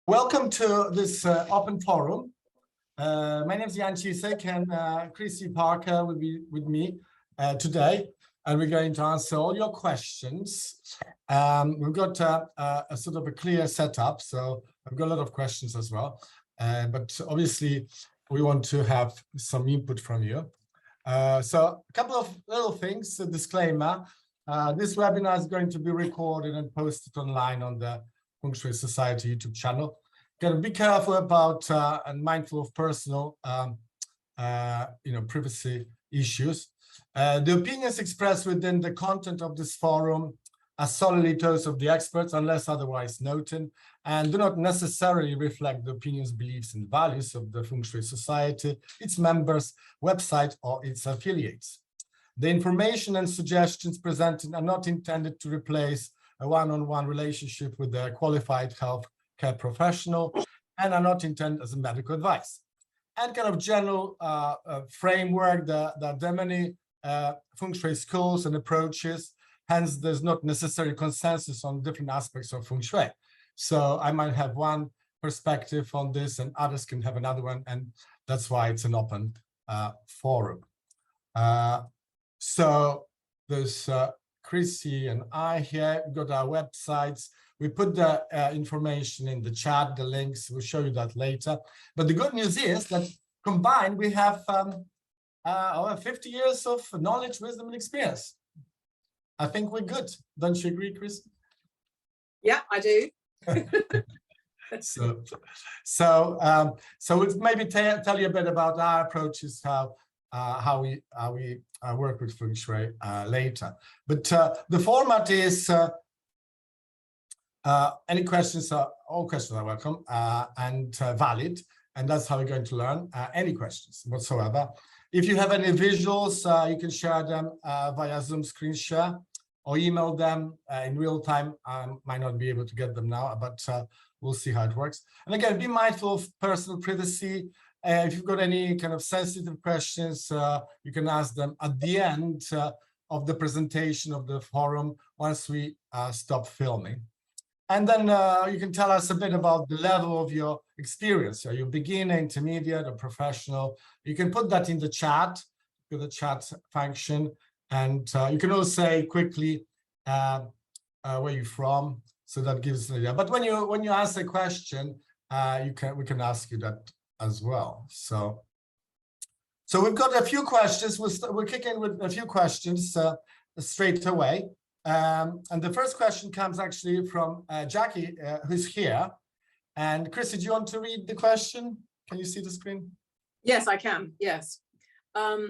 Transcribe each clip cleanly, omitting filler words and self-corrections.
Welcome to this open forum. My name is Cisek, and Chrissie Parker will be with me today, and we're going to answer all your questions. We've got a sort of a clear setup, so I've got a lot of questions as well. But obviously, we want to have some input from you. So a couple of little things, a disclaimer. This webinar is going to be recorded and posted online on the Feng Shui Society YouTube channel. Got to be careful about and mindful of personal, privacy issues. The opinions expressed within the content of this forum are solely those of the experts, unless otherwise noted, and do not necessarily reflect the opinions, beliefs, and values of the Feng Shui Society, its members, website, or its affiliates. The information and suggestions presented are not intended to replace a one-on-one relationship with a qualified health care professional and are not intended as a medical advice. And kind of general framework, there are many Feng Shui schools and approaches, hence there's not necessarily consensus on different aspects of Feng Shui. So I might have one perspective on this and others can have another one, and that's why it's an open forum. So there's Chrissie and I here. We've got our websites. We put the information in the chat, the links. We'll show you that later. But the good news is that combined, we have over 50 years of knowledge, wisdom, and experience. I think we're good. Don't you agree, Chris? Yeah, I do. So we'll maybe tell you a bit about our approaches, how we work with Feng Shui later. But the format is any questions, all questions are welcome and valid, and that's how we're going to learn. Any questions whatsoever. If you have any visuals, you can share them via Zoom screen share or email them in real time. I might not be able to get them now, but we'll see how it works. And again, be mindful of personal privacy. If you've got any kind of sensitive questions, you can ask them at the end of the presentation of the forum once we stop filming. And then you can tell us a bit about the level of your experience. Are you beginner, intermediate, or professional? You can put that in the chat, with the chat function. And you can also say quickly where you're from. So that gives an idea. But when you ask a question, we can ask you that as well. So we've got a few questions. We'll kick in with a few questions straight away. And the first question comes actually from Jackie, who's here. And Chrissie, do you want to read the question? Can you see the screen? Yes, I can. Yes. I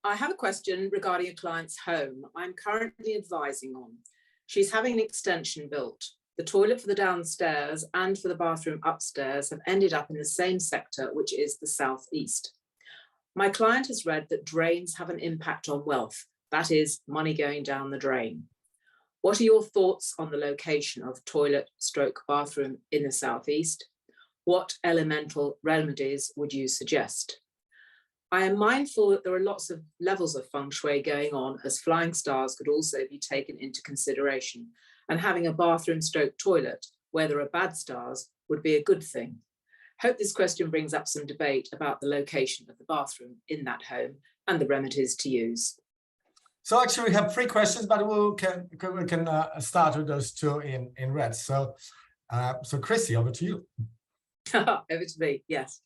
have a question regarding a client's home I'm currently advising on. She's having an extension built. The toilet for the downstairs and for the bathroom upstairs have ended up in the same sector, which is the southeast. My client has read that drains have an impact on wealth. That is, money going down the drain. What are your thoughts on the location of toilet/bathroom in the southeast? What elemental remedies would you suggest? I am mindful that there are lots of levels of Feng Shui going on, as flying stars could also be taken into consideration, and having a bathroom/toilet where there are bad stars would be a good thing. Hope this question brings up some debate about the location of the bathroom in that home and the remedies to use. So actually we have 3 questions, but we can start with those 2 in red. So Chrissie, over to you. Over to me, yes.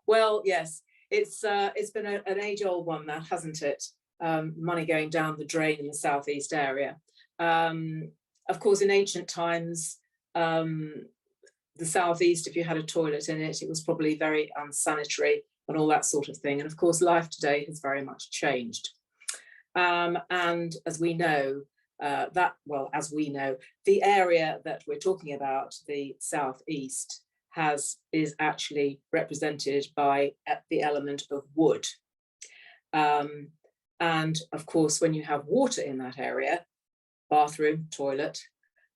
Well, yes, it's been an age-old one, that, hasn't it? Money going down the drain in the southeast area. Of course, in ancient times, the southeast, if you had a toilet in it, it was probably very unsanitary and all that sort of thing. And of course, life today has very much changed. And as we know, the area that we're talking about, the southeast, is actually represented by the element of wood. And of course, when you have water in that area, bathroom, toilet,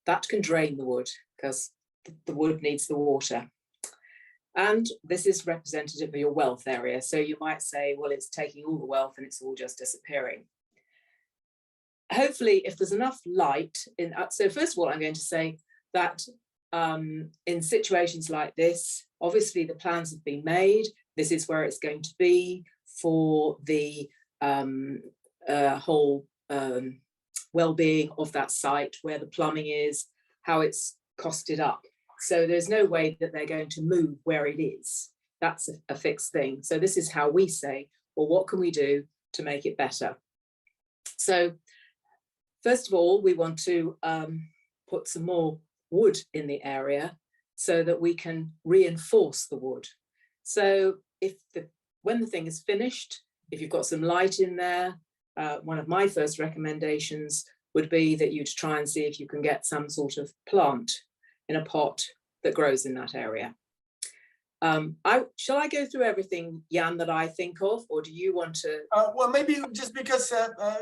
that can drain the wood because the wood needs the water. And this is representative of your wealth area. So you might say, well, it's taking all the wealth and it's all just disappearing. Hopefully, if there's enough light in, so first of all, I'm going to say that in situations like this, obviously the plans have been made. This is where it's going to be for the whole well-being of that site, where the plumbing is, how it's costed up. So there's no way that they're going to move where it is. That's a fixed thing. So this is how we say, well, what can we do to make it better? So first of all, we want to put some more wood in the area so that we can reinforce the wood. So when the thing is finished, if you've got some light in there, one of my first recommendations would be that you'd try and see if you can get some sort of plant in a pot that grows in that area. Shall I go through everything, Jan, that I think of, or do you want to? Well, maybe just because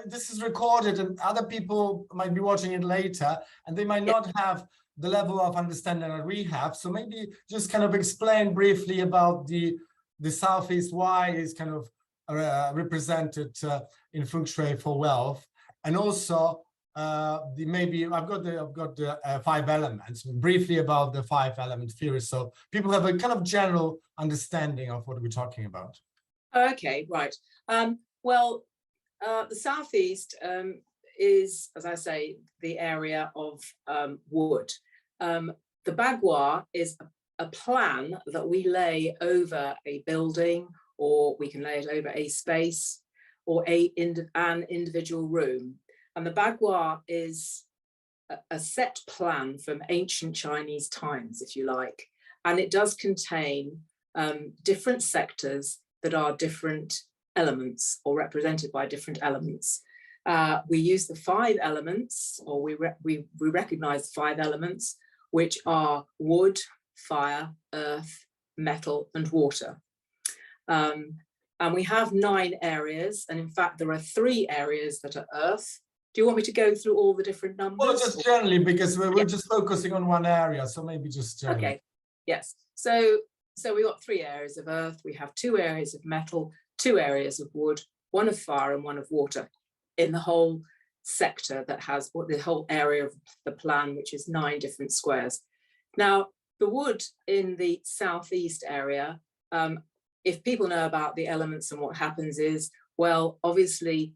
this is recorded and other people might be watching it later, and they might not have the level of understanding that we have. So maybe just kind of explain briefly about the Southeast, why is kind of represented in Feng Shui for wealth, and also maybe I've got the 5 elements, briefly about the 5 element theory, so people have a kind of general understanding of what we're talking about. Okay, right. Well, the Southeast is, as I say, the area of wood. The bagua is a plan that we lay over a building, or we can lay it over a space, or an individual room. And the bagua is a set plan from ancient Chinese times, if you like. And it does contain different sectors that are different elements, or represented by different elements. We use the 5 elements, or we recognize the 5 elements, which are wood, fire, earth, metal, and water. And we have 9 areas. And in fact, there are 3 areas that are earth. Do you want me to go through all the different numbers? Well, just generally, because we're just focusing on one area. So maybe just generally. Okay, yes. So we've got 3 areas of earth. We have 2 areas of metal, 2 areas of wood, 1 of fire and 1 of water in the whole sector that has the whole area of the plan, which is 9 different squares. Now, the wood in the Southeast area, if people know about the elements and what happens is, well, obviously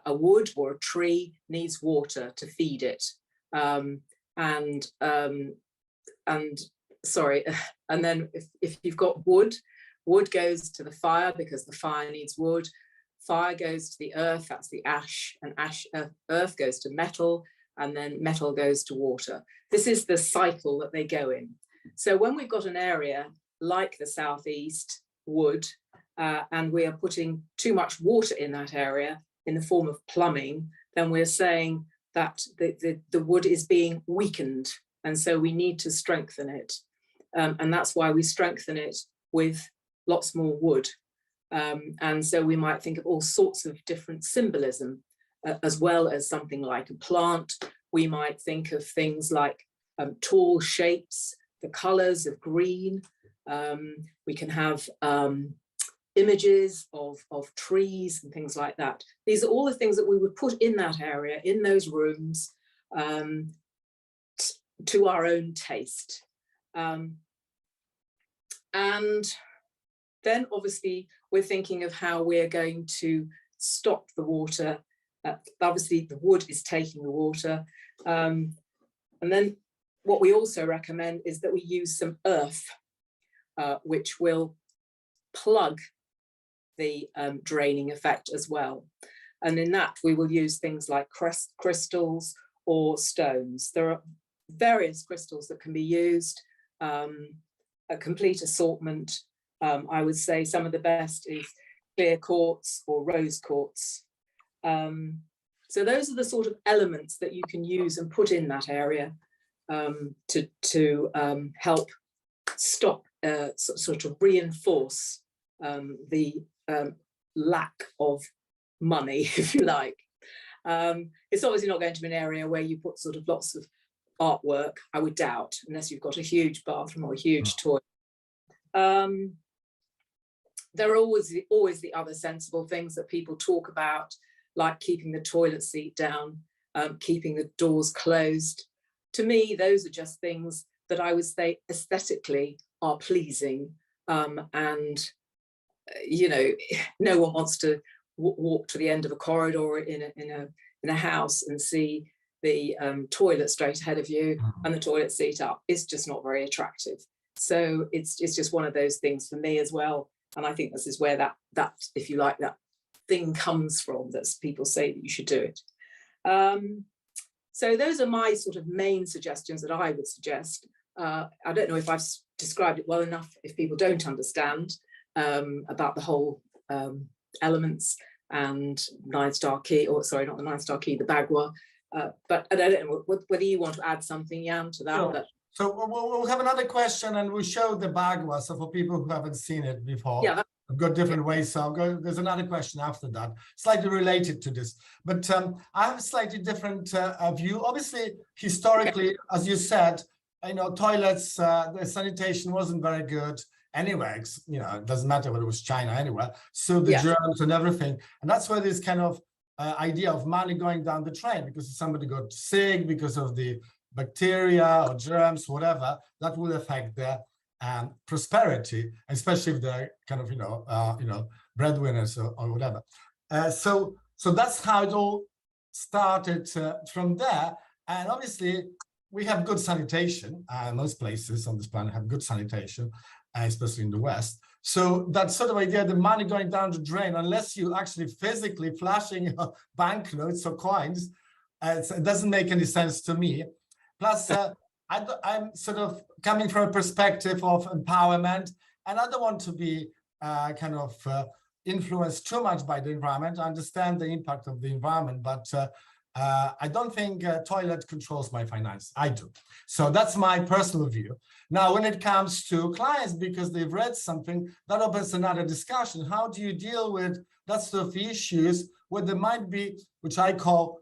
a wood or a tree needs water to feed it. And then if you've got wood goes to the fire because the fire needs wood. Fire goes to the earth, that's the ash, and earth goes to metal, and then metal goes to water. This is the cycle that they go in. So when we've got an area like the Southeast, wood, and we are putting too much water in that area in the form of plumbing, then we're saying that the wood is being weakened, and so we need to strengthen it. And that's why we strengthen it with lots more wood. And so we might think of all sorts of different symbolism, as well as something like a plant. We might think of things like tall shapes, the colors of green. We can have images of trees and things like that. These are all the things that we would put in that area, in those rooms, to our own taste. And then obviously we're thinking of how we're going to stop the water. Obviously the wood is taking the water. And then what we also recommend is that we use some earth, which will plug the draining effect as well. And in that we will use things like crystals or stones. There are various crystals that can be used, a complete assortment. I would say some of the best is clear quartz or rose quartz. So those are the sort of elements that you can use and put in that area to help stop, sort of reinforce the lack of money, if you like. It's obviously not going to be an area where you put sort of lots of artwork, I would doubt, unless you've got a huge bathroom or a huge toilet. There are always the other sensible things that people talk about, like keeping the toilet seat down, keeping the doors closed. To me, those are just things that I would say aesthetically are pleasing, and you know, no one wants to walk to the end of a corridor in a house and see the toilet straight ahead of you and the toilet seat up. It's just not very attractive. So it's just one of those things for me as well. And I think this is where that if you like, that thing comes from, that people say that you should do it. So those are my sort of main suggestions that I would suggest. I don't know if I've described it well enough if people don't understand about the whole elements and 9-star key, or sorry, not the 9-star key, the Bagua. But I don't know whether you want to add something, Jan, to that. Sure. So we'll have another question, and we'll show the Bagua. So for people who haven't seen it before, yeah, I've got different ways. So there's another question after that, slightly related to this. But I have a slightly different view. Obviously, historically, as you said, you know, toilets, the sanitation wasn't very good anyway. You know, it doesn't matter whether it was China anywhere. So the germs and everything, and that's where this kind of idea of money going down the drain, because somebody got sick because of the bacteria or germs, whatever, that will affect their prosperity, especially if they're kind of, you know, breadwinners or whatever. So that's how it all started from there. And obviously, we have good sanitation. Most places on this planet have good sanitation, especially in the West. So that sort of idea, the money going down the drain, unless you actually physically flashing banknotes or coins, it doesn't make any sense to me. Plus, I'm sort of coming from a perspective of empowerment, and I don't want to be kind of influenced too much by the environment. I understand the impact of the environment, but I don't think toilet controls my finance. I do. So that's my personal view. Now, when it comes to clients, because they've read something, that opens another discussion. How do you deal with that sort of issues where there might be, which I call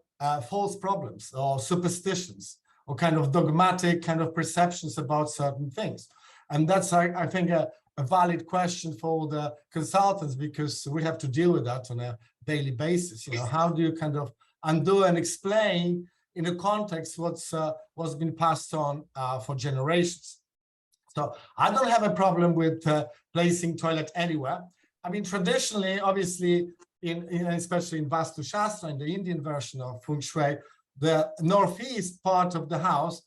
false problems or superstitions, or kind of dogmatic kind of perceptions about certain things? And that's, I think, a valid question for the consultants, because we have to deal with that on a daily basis. You know, how do you kind of undo and explain in a context what's been passed on for generations? So I don't have a problem with placing toilet anywhere. I mean, traditionally, obviously, especially in Vastu Shastra, in the Indian version of Feng Shui, the northeast part of the house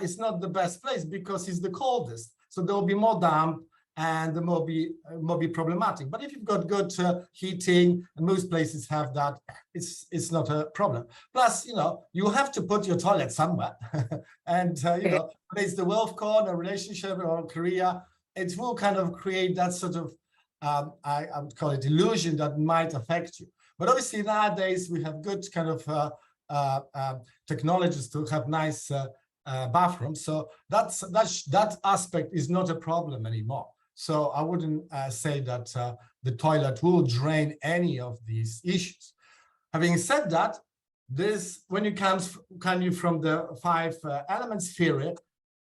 is not the best place because it's the coldest. So there will be more damp and the more be problematic. But if you've got good heating, and most places have that, it's not a problem. Plus, you know, you have to put your toilet somewhere. And, you know, whether it's the wealth cord, a relationship, or career, it will kind of create that sort of, I would call it illusion that might affect you. But obviously nowadays we have good kind of technologies to have nice bathrooms. So that aspect is not a problem anymore. So I wouldn't say that the toilet will drain any of these issues. Having said that, this, when it comes from the 5 elements theory,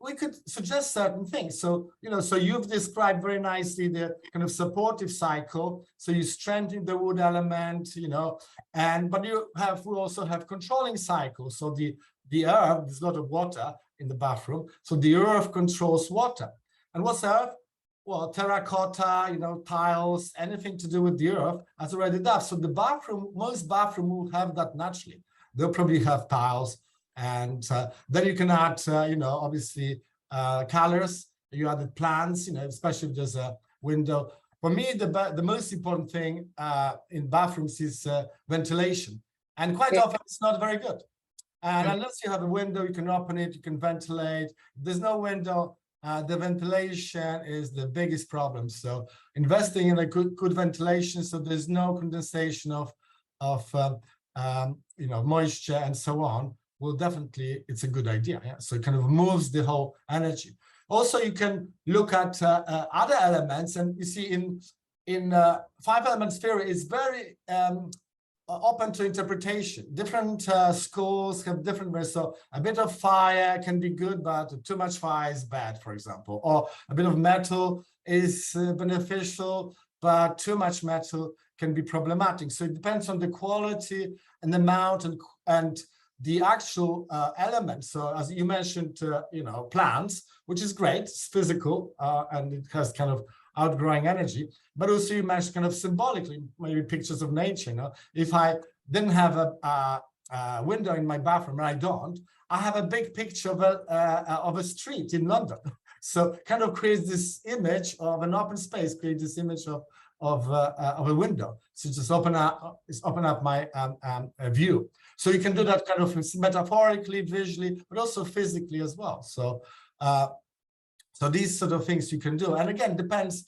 we could suggest certain things. So, you know, so you've described very nicely the kind of supportive cycle. So you strengthen the wood element, you know, but we also have controlling cycles. So the earth, there's a lot of water in the bathroom. So the earth controls water. And what's earth? Well, terracotta, you know, tiles, anything to do with the earth, as already does. So the bathroom, most bathroom will have that naturally. They'll probably have tiles. And then you can add, you know, obviously colors. You added plants, you know, especially if there's a window. For me, the most important thing in bathrooms is ventilation. And quite often it's not very good. And unless you have a window, you can open it, you can ventilate. If there's no window, the ventilation is the biggest problem. So investing in a good ventilation, so there's no condensation of you know, moisture and so on, will definitely, it's a good idea. Yeah? So it kind of moves the whole energy. Also, you can look at other elements, and you see in 5 elements theory is very open to interpretation. Different schools have different ways. So a bit of fire can be good, but too much fire is bad, for example. Or a bit of metal is beneficial, but too much metal can be problematic. So it depends on the quality and the amount and the actual elements. So as you mentioned, plants, which is great, it's physical, and it has kind of outgrowing energy, but also you mentioned kind of symbolically, maybe pictures of nature. If I didn't have a window in my bathroom, and I don't, I have a big picture of a street in London. So kind of creates this image of an open space, creates this image of a window. So just open up my view. So you can do that kind of metaphorically, visually, but also physically as well. So so these sort of things you can do. And again, depends.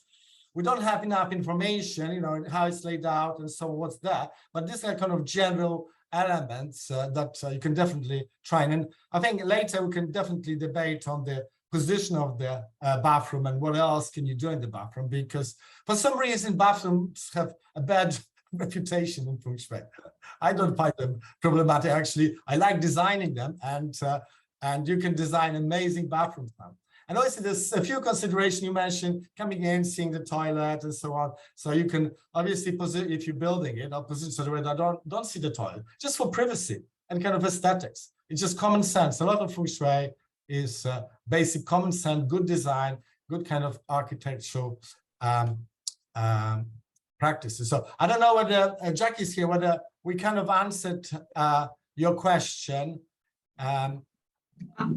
We don't have enough information, how it's laid out and so on, what's there. But these are kind of general elements that you can definitely try. And I think later we can definitely debate on the position of the bathroom and what else can you do in the bathroom, because for some reason bathrooms have a bad reputation in Feng Shui. I don't find them problematic. Actually, I like designing them, and you can design amazing bathrooms now. And obviously there's a few considerations you mentioned, coming in, seeing the toilet and so on. So you can obviously position, if you're building it, or position so that I don't see the toilet, just for privacy and kind of aesthetics. It's just common sense. A lot of Feng Shui is basic common sense, good design, good kind of architectural practices. So I don't know whether Jackie's here, whether we kind of answered your question.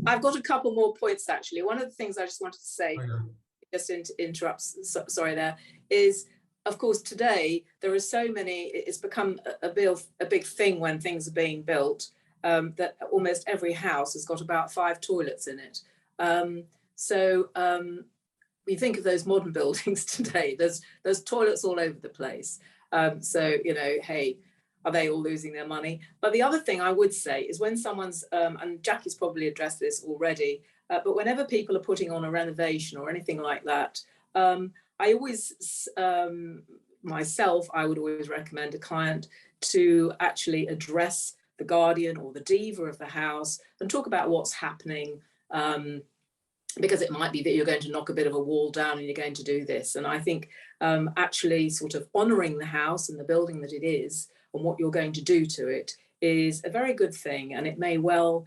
I've got a couple more points, actually. One of the things I just wanted to say, just interrupts, sorry there, is, of course, today there are so many, it's become a big thing when things are being built, that almost every house has got about 5 toilets in it. You think of those modern buildings today, there's toilets all over the place. Hey, are they all losing their money? But the other thing I would say is when someone's, and Jackie's probably addressed this already, but whenever people are putting on a renovation or anything like that, I always, myself, I would always recommend a client to actually address the guardian or the diva of the house and talk about what's happening, because it might be that you're going to knock a bit of a wall down and you're going to do this. And I think actually sort of honouring the house and the building that it is and what you're going to do to it is a very good thing, and it may well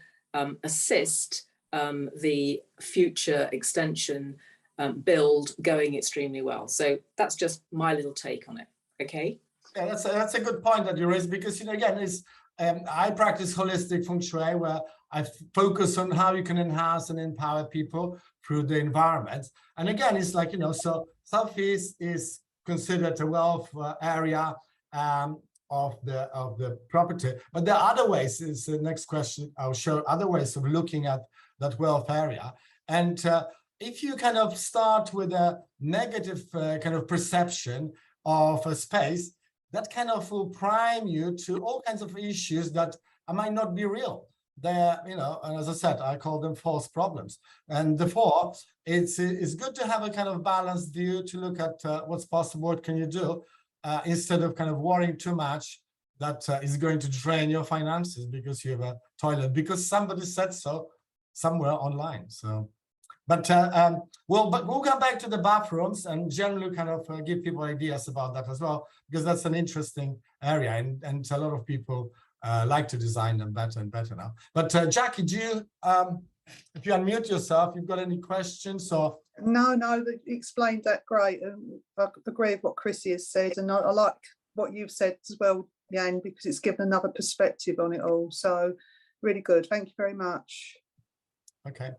assist the future extension build going extremely well. So that's just my little take on it. Okay. Yeah, that's a good point that you raised, because again, it's I practice holistic Feng Shui, where I focus on how you can enhance and empower people through the environment. And again, it's like so Southeast is considered a wealth area of the property, but there are other ways. Is the next question. I'll show other ways of looking at that wealth area. And if you kind of start with a negative kind of perception of a space, that kind of will prime you to all kinds of issues that might not be real. They're, and as I said, I call them false problems. And therefore, it's good to have a kind of balanced view to look at what's possible, what can you do, instead of kind of worrying too much that is going to drain your finances because you have a toilet, because somebody said so somewhere online. So, but we'll come back to the bathrooms and generally kind of give people ideas about that as well, because that's an interesting area, and a lot of people like to design them better and better now. But Jackie, do you, if you unmute yourself, you've got any questions or? No, you explained that great, and I agree with what Chrissie has said, and I like what you've said as well, Jan, because it's given another perspective on it all. So really good. Thank you very much. Okay,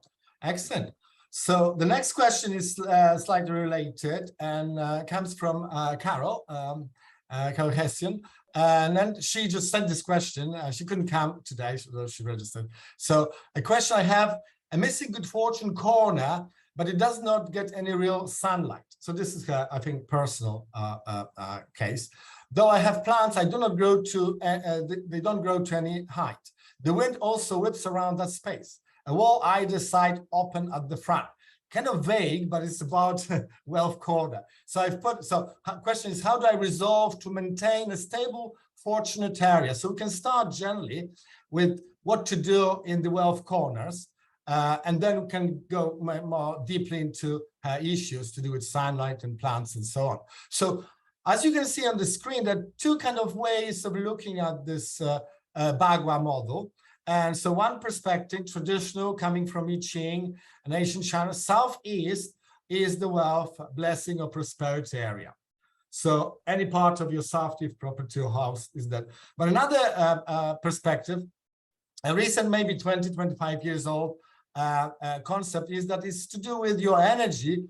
excellent. So the next question is slightly related and comes from Carol Hessian. And then she just sent this question. She couldn't come today, so she registered. So a question I have, a missing good fortune corner, but it does not get any real sunlight. So this is her, I think, personal case. Though I have plants, I do not grow to, they don't grow to any height. The wind also whips around that space. A wall either side open at the front. Kind of vague, but it's about wealth corner. So question is, how do I resolve to maintain a stable, fortunate area? So we can start generally with what to do in the wealth corners, and then we can go more deeply into issues to do with sunlight and plants and so on. So as you can see on the screen, there are 2 kind of ways of looking at this Bagua model. And so one perspective, traditional, coming from I Ching, an ancient China, southeast is the wealth, blessing, or prosperity area. So any part of your southeast property or house is that. But another perspective, a recent, maybe 20, 25 years old concept is that it's to do with your energy,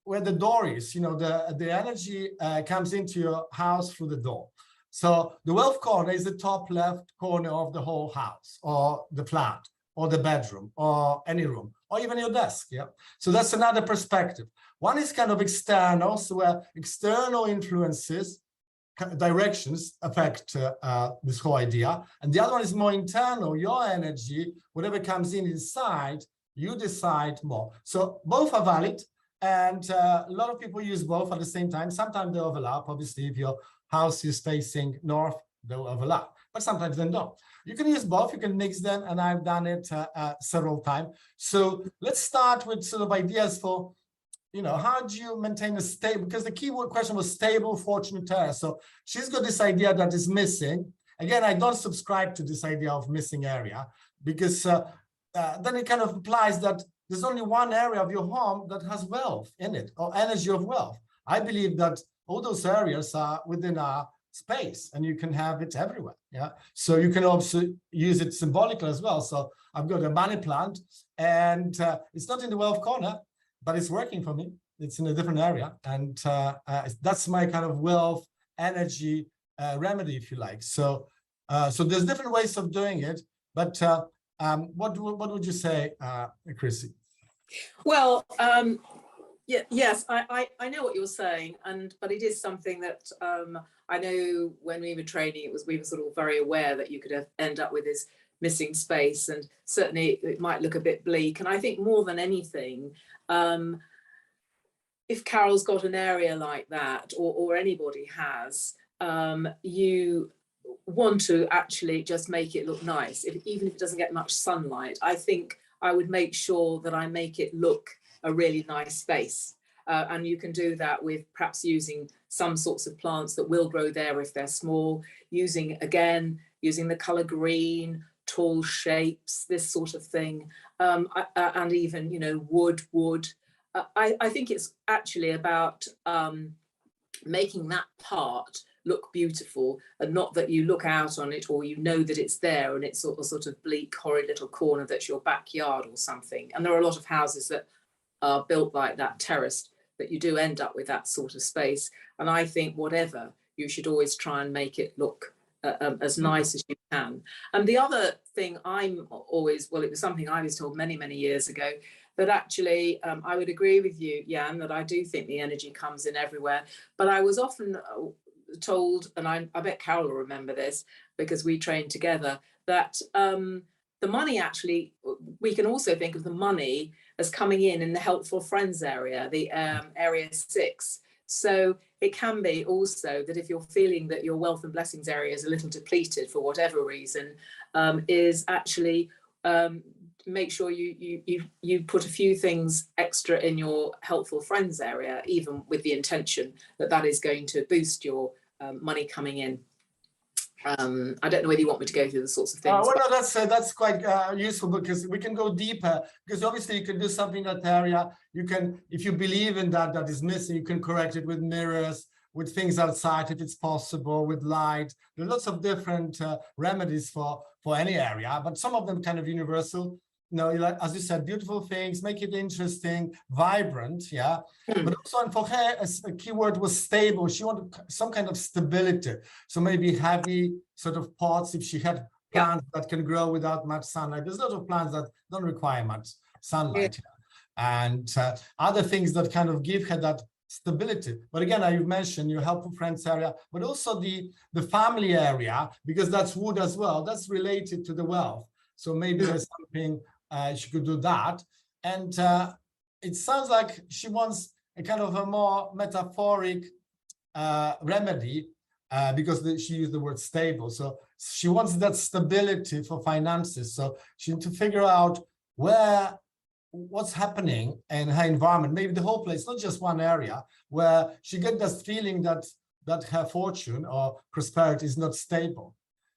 where the door is, you know, the energy comes into your house through the door. So the wealth corner is the top left corner of the whole house, or the flat, or the bedroom, or any room, or even your desk. Yeah. So that's another perspective. One is kind of external, so where external influences, directions affect this whole idea. And the other one is more internal, your energy, whatever comes in inside, you decide more. So both are valid. And a lot of people use both at the same time. Sometimes they overlap. Obviously, if your house is facing north, they'll overlap, but sometimes they don't. You can use both, you can mix them, and I've done it several times. So let's start with sort of ideas for, you know, how do you maintain a stable, because the keyword question was stable, fortunate area. So she's got this idea that is missing. Again, I don't subscribe to this idea of missing area, because then it kind of implies that there's only one area of your home that has wealth in it, or energy of wealth. I believe that all those areas are within our space, and you can have it everywhere. Yeah. So you can also use it symbolically as well. So I've got a money plant, and it's not in the wealth corner, but it's working for me. It's in a different area, and that's my kind of wealth energy remedy, if you like. So, so there's different ways of doing it, but what would you say, Chrissie? Well, yes, I know what you're saying, but it is something that I know when we were training, we were sort of very aware that you could end up with this missing space, and certainly it might look a bit bleak. And I think more than anything, if Carol's got an area like that, or anybody has, you want to actually just make it look nice, even if it doesn't get much sunlight. I think I would make sure that I make it look a really nice space. And you can do that with perhaps using some sorts of plants that will grow there if they're small, using the color green, tall shapes, this sort of thing, and even, you know, wood. I think it's actually about making that part look beautiful, and not that you look out on it or you know that it's there and it's sort of bleak, horrid little corner that's your backyard or something. And there are a lot of houses that are built like that, terraced, that you do end up with that sort of space. And I think whatever, you should always try and make it look as nice as you can. And the other thing it was something I was told many, many years ago, that actually I would agree with you, Jan, that I do think the energy comes in everywhere. But I was often told, and I bet Carol will remember this because we trained together, that the money actually, we can also think of the money as coming in the helpful friends area, the area 6. So it can be also that if you're feeling that your wealth and blessings area is a little depleted for whatever reason, is actually make sure you put a few things extra in your helpful friends area, even with the intention that that is going to boost your money coming in. I don't know whether you want me to go through the sorts of things. Well, no, that's quite useful, because we can go deeper, because obviously you can do something in that area. You can, if you believe in that is missing, you can correct it with mirrors, with things outside, if it's possible, with light. There are lots of different remedies for any area, but some of them kind of universal. You know, like, as you said, beautiful things, make it interesting, vibrant, yeah. But also, and for her, a keyword was stable. She wanted some kind of stability. So maybe heavy sort of pots, if she had plants that can grow without much sunlight. There's a lot of plants that don't require much sunlight. Yeah. And other things that kind of give her that stability. But again, you've mentioned your helpful friends area, but also the family area, because that's wood as well. That's related to the wealth. So maybe there's something she could do that. And it sounds like she wants a kind of a more metaphoric remedy, because she used the word stable. So she wants that stability for finances. So she needs to figure out what's happening in her environment, maybe the whole place, not just one area, where she gets this feeling that her fortune or prosperity is not stable.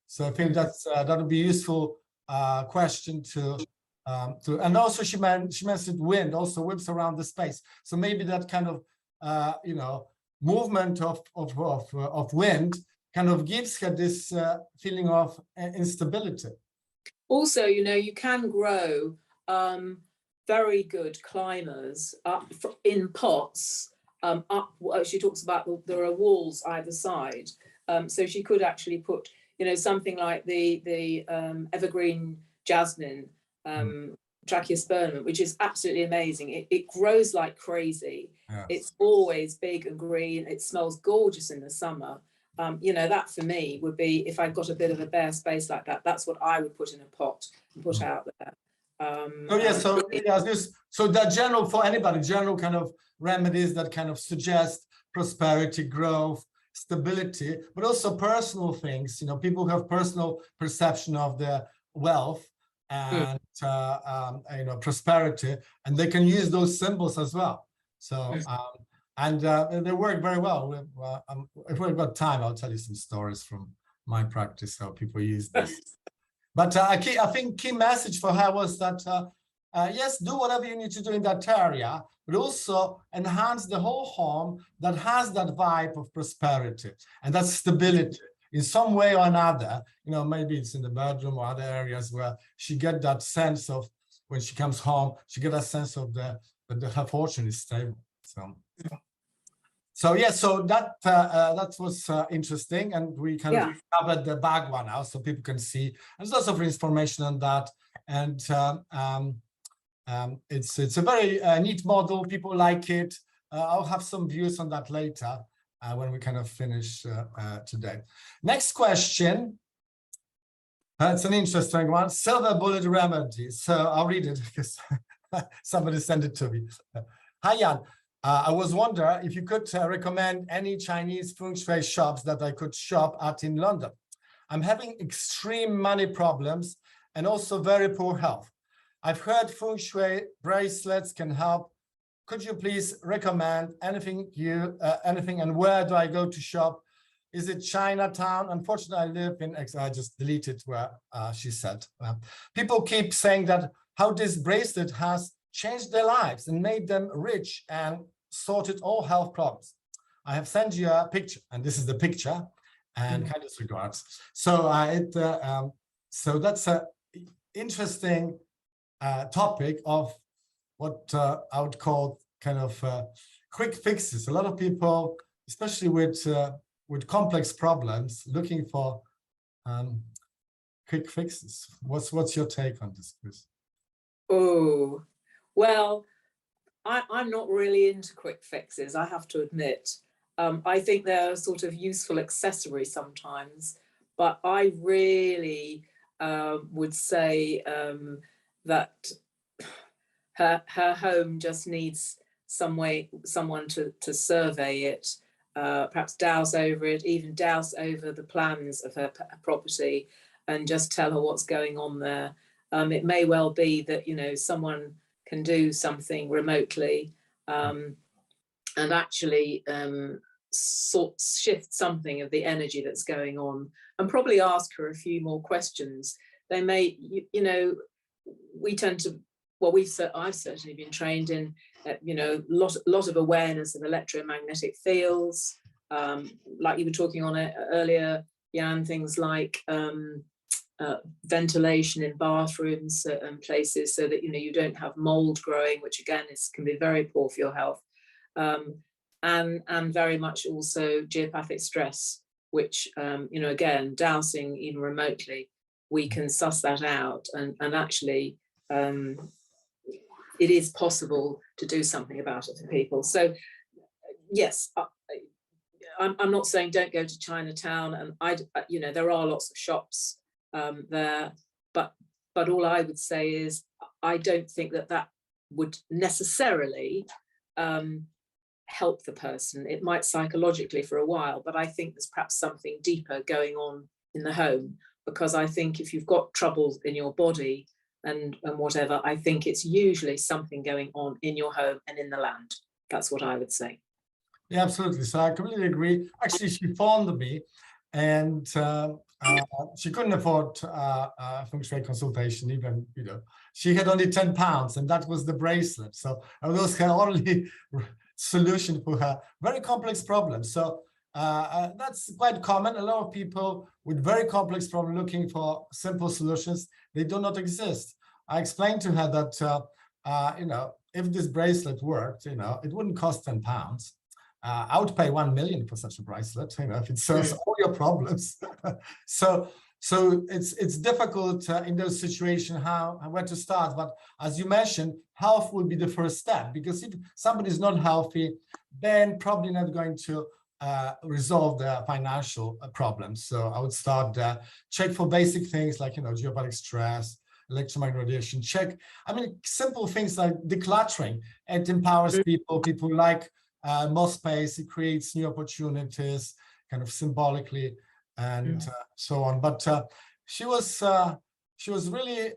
So I think that would be useful question to and also she mentioned wind also whips around the space. So maybe that kind of you know, movement of wind kind of gives her this feeling of instability. Also, you know, you can grow very good climbers up in pots. She talks about there are walls either side, so she could actually put, you know, something like the evergreen jasmine, Tracheospermum, which is absolutely amazing. It grows like crazy. Yes. It's always big and green. It smells gorgeous in the summer. You know, that for me would be, if I've got a bit of a bare space like that, that's what I would put in a pot and put out there. So that general, for anybody, general kind of remedies that kind of suggest prosperity, growth, stability, but also personal things. You know, people who have personal perception of their wealth and you know, prosperity, and they can use those symbols as well. So they work very well. If we've got time, I'll tell you some stories from my practice how people use this. But I think key message for her was that yes, do whatever you need to do in that area, but also enhance the whole home that has that vibe of prosperity and that stability in some way or another. You know, maybe it's in the bedroom or other areas where she get that sense of, when she comes home, she get a sense of that her fortune is stable. So yeah, so that was interesting, and we kind of covered the back one now, so people can see. And there's lots of information on that, and it's a very neat model. People like it. I'll have some views on that later when we kind of finish today. Next question. It's an interesting one. Silver bullet remedy. So I'll read it because somebody sent it to me. Hi, Jan. I was wondering if you could recommend any Chinese Feng Shui shops that I could shop at in London. I'm having extreme money problems and also very poor health. I've heard Feng Shui bracelets can help. Could you please recommend anything and where do I go to shop? Is it Chinatown? Unfortunately, I live in, I just deleted where she said. People keep saying that how this bracelet has changed their lives and made them rich and sorted all health problems. I have sent you a picture, and this is the picture, and kind of regards. So so that's an interesting topic of what I would call kind of quick fixes. A lot of people, especially with complex problems, looking for quick fixes. What's your take on this, Chris? Oh, well, I'm not really into quick fixes, I have to admit. I think they're a sort of useful accessory sometimes, but I really would say that her home just needs someone to survey it, perhaps douse over it, even douse over the plans of her property, and just tell her what's going on there. It may well be that, you know, someone can do something remotely and actually shift something of the energy that's going on, and probably ask her a few more questions. They may, you know, we tend to, well, I've certainly been trained in, you know, lot of awareness of electromagnetic fields, like you were talking on it earlier, Jan, things like ventilation in bathrooms and places, so that, you know, you don't have mold growing, which again can be very poor for your health, and very much also geopathic stress, which you know, again, dowsing even remotely, we can suss that out, and actually it is possible to do something about it for people. So yes, I'm not saying don't go to Chinatown, and you know, there are lots of shops there, but all I would say is I don't think that would necessarily help the person. It might psychologically for a while, but I think there's perhaps something deeper going on in the home, because I think if you've got troubles in your body and whatever, I think it's usually something going on in your home and in the land. That's what I would say. Yeah, absolutely. So I completely agree. Actually, she phoned me, and she couldn't afford Feng Shui consultation, even, you know, she had only £10 and that was the bracelet. So that was her only solution for her very complex problem. So that's quite common. A lot of people with very complex problem looking for simple solutions, they do not exist. I explained to her that, you know, if this bracelet worked, you know, it wouldn't cost £10. I would pay 1 million for such a bracelet, you know, if it solves all your problems. so it's difficult in those situations where to start. But as you mentioned, health will be the first step, because if somebody is not healthy, then probably not going to resolve their financial problems. So I would start check for basic things like, you know, geopathic stress, electromagnetic radiation. Check, I mean, simple things like decluttering. It empowers people. People like more space. It creates new opportunities, kind of symbolically, and so on. But she was really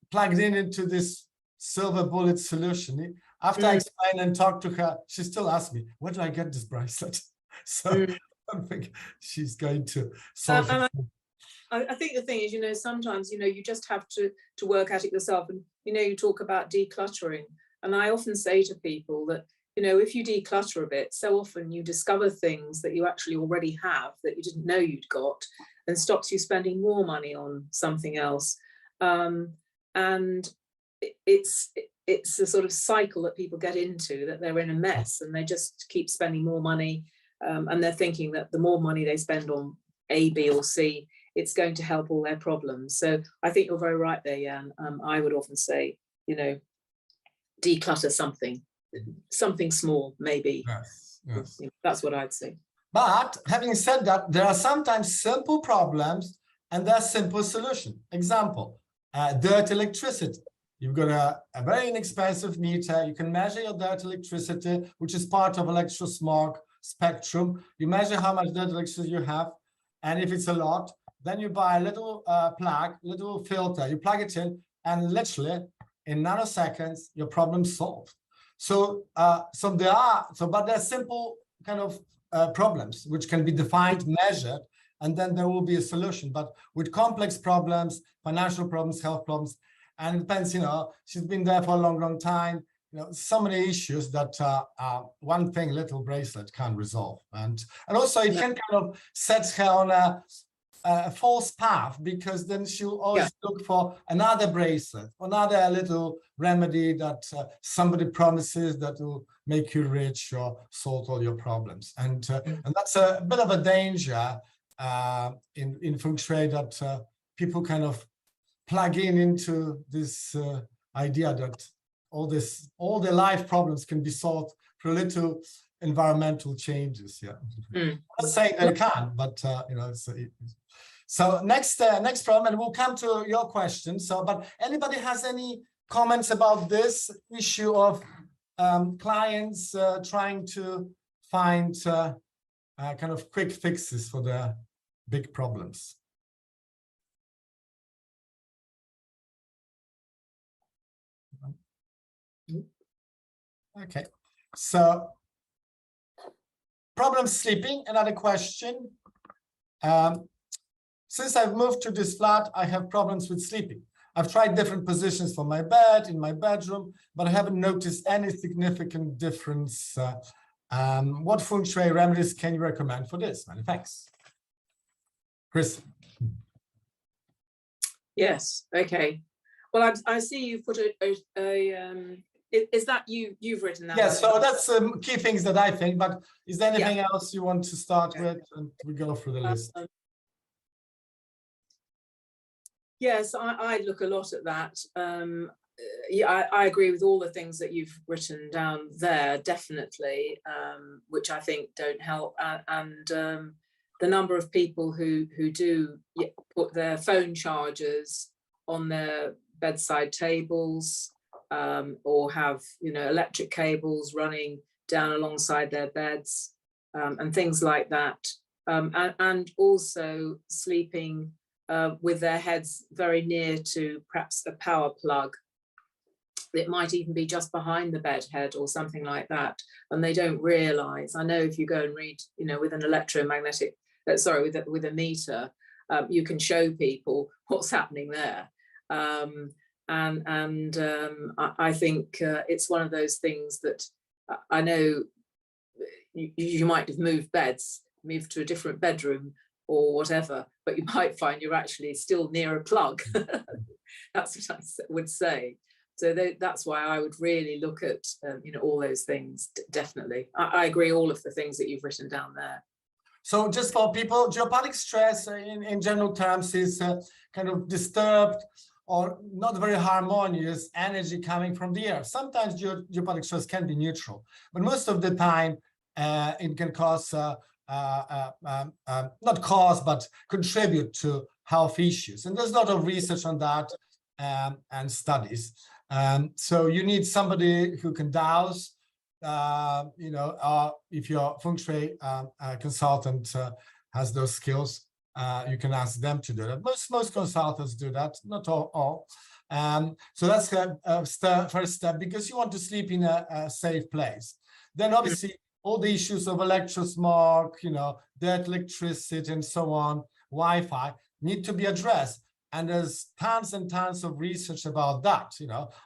plugged into this silver bullet solution. After I explained and talked to her, she still asked me, "Where do I get this bracelet?" So I don't think she's going to solve it. I think the thing is, you know, sometimes, you know, you just have to work at it yourself. And, you know, you talk about decluttering. And I often say to people that, you know, if you declutter a bit, so often you discover things that you actually already have that you didn't know you'd got, and stops you spending more money on something else. And it's a sort of cycle that people get into, that they're in a mess and they just keep spending more money. And they're thinking that the more money they spend on A, B, or C, it's going to help all their problems. So I think you're very right there, Jan. I would often say, you know, declutter something small, maybe. Yes. You know, that's what I'd say. But having said that, there are sometimes simple problems and there are simple solutions. Example, dirt electricity. You've got a very inexpensive meter. You can measure your dirt electricity, which is part of electrosmog spectrum. You measure how much dirt electricity you have. And if it's a lot, then you buy a little plug, little filter, you plug it in, and literally in nanoseconds, your problem's solved. So, but there are simple kind of problems which can be defined, measured, and then there will be a solution. But with complex problems, financial problems, health problems, and it depends, you know, she's been there for a long, long time. You know, so many issues that one thing, little bracelet, can't resolve. And also it can kind of set her on a false path, because then she'll always look for another bracelet, another little remedy that somebody promises that will make you rich or solve all your problems. And that's a bit of a danger in Feng Shui, that people kind of plug into this idea that all the life problems can be solved through little environmental changes. I'm not saying they can't, but you know, so next problem, and we'll come to your question. So, but anybody has any comments about this issue of clients trying to find kind of quick fixes for their big problems? Okay, so problem sleeping, another question. Since I've moved to this flat, I have problems with sleeping. I've tried different positions for my bed, in my bedroom, but I haven't noticed any significant difference. What Feng Shui remedies can you recommend for this? Many thanks. Chris. Yes, okay. Well, I see you've put is that you've written that? Yes, so that's key things that I think, but is there anything else you want to start with? And we go through the list. Yes, I look a lot at that. Yeah, I agree with all the things that you've written down there, definitely, which I think don't help. And the number of people who do put their phone chargers on their bedside tables, or have, you know, electric cables running down alongside their beds, and things like that, and also sleeping with their heads very near to perhaps a power plug. It might even be just behind the bed head or something like that, and they don't realize. I know if you go and read, you know, with an electromagnetic, with a meter, you can show people what's happening there. I think it's one of those things that I know you might have moved beds, moved to a different bedroom or whatever, but you might find you're actually still near a plug. That's what I would say. So that's why I would really look at all those things. Definitely, I agree all of the things that you've written down there. So just for people, geopathic stress in general terms is kind of disturbed or not very harmonious energy coming from the air. Sometimes geopathic stress can be neutral, but most of the time it can cause, not cause, but contribute to health issues. And there's a lot of research on that and studies. So you need somebody who can dowse, if your Feng Shui consultant has those skills, you can ask them to do that. Most consultants do that, not all. So that's the first step, because you want to sleep in a safe place. Then obviously all the issues of electrosmog, dead electricity and so on, Wi-Fi need to be addressed. And there's tons and tons of research about that.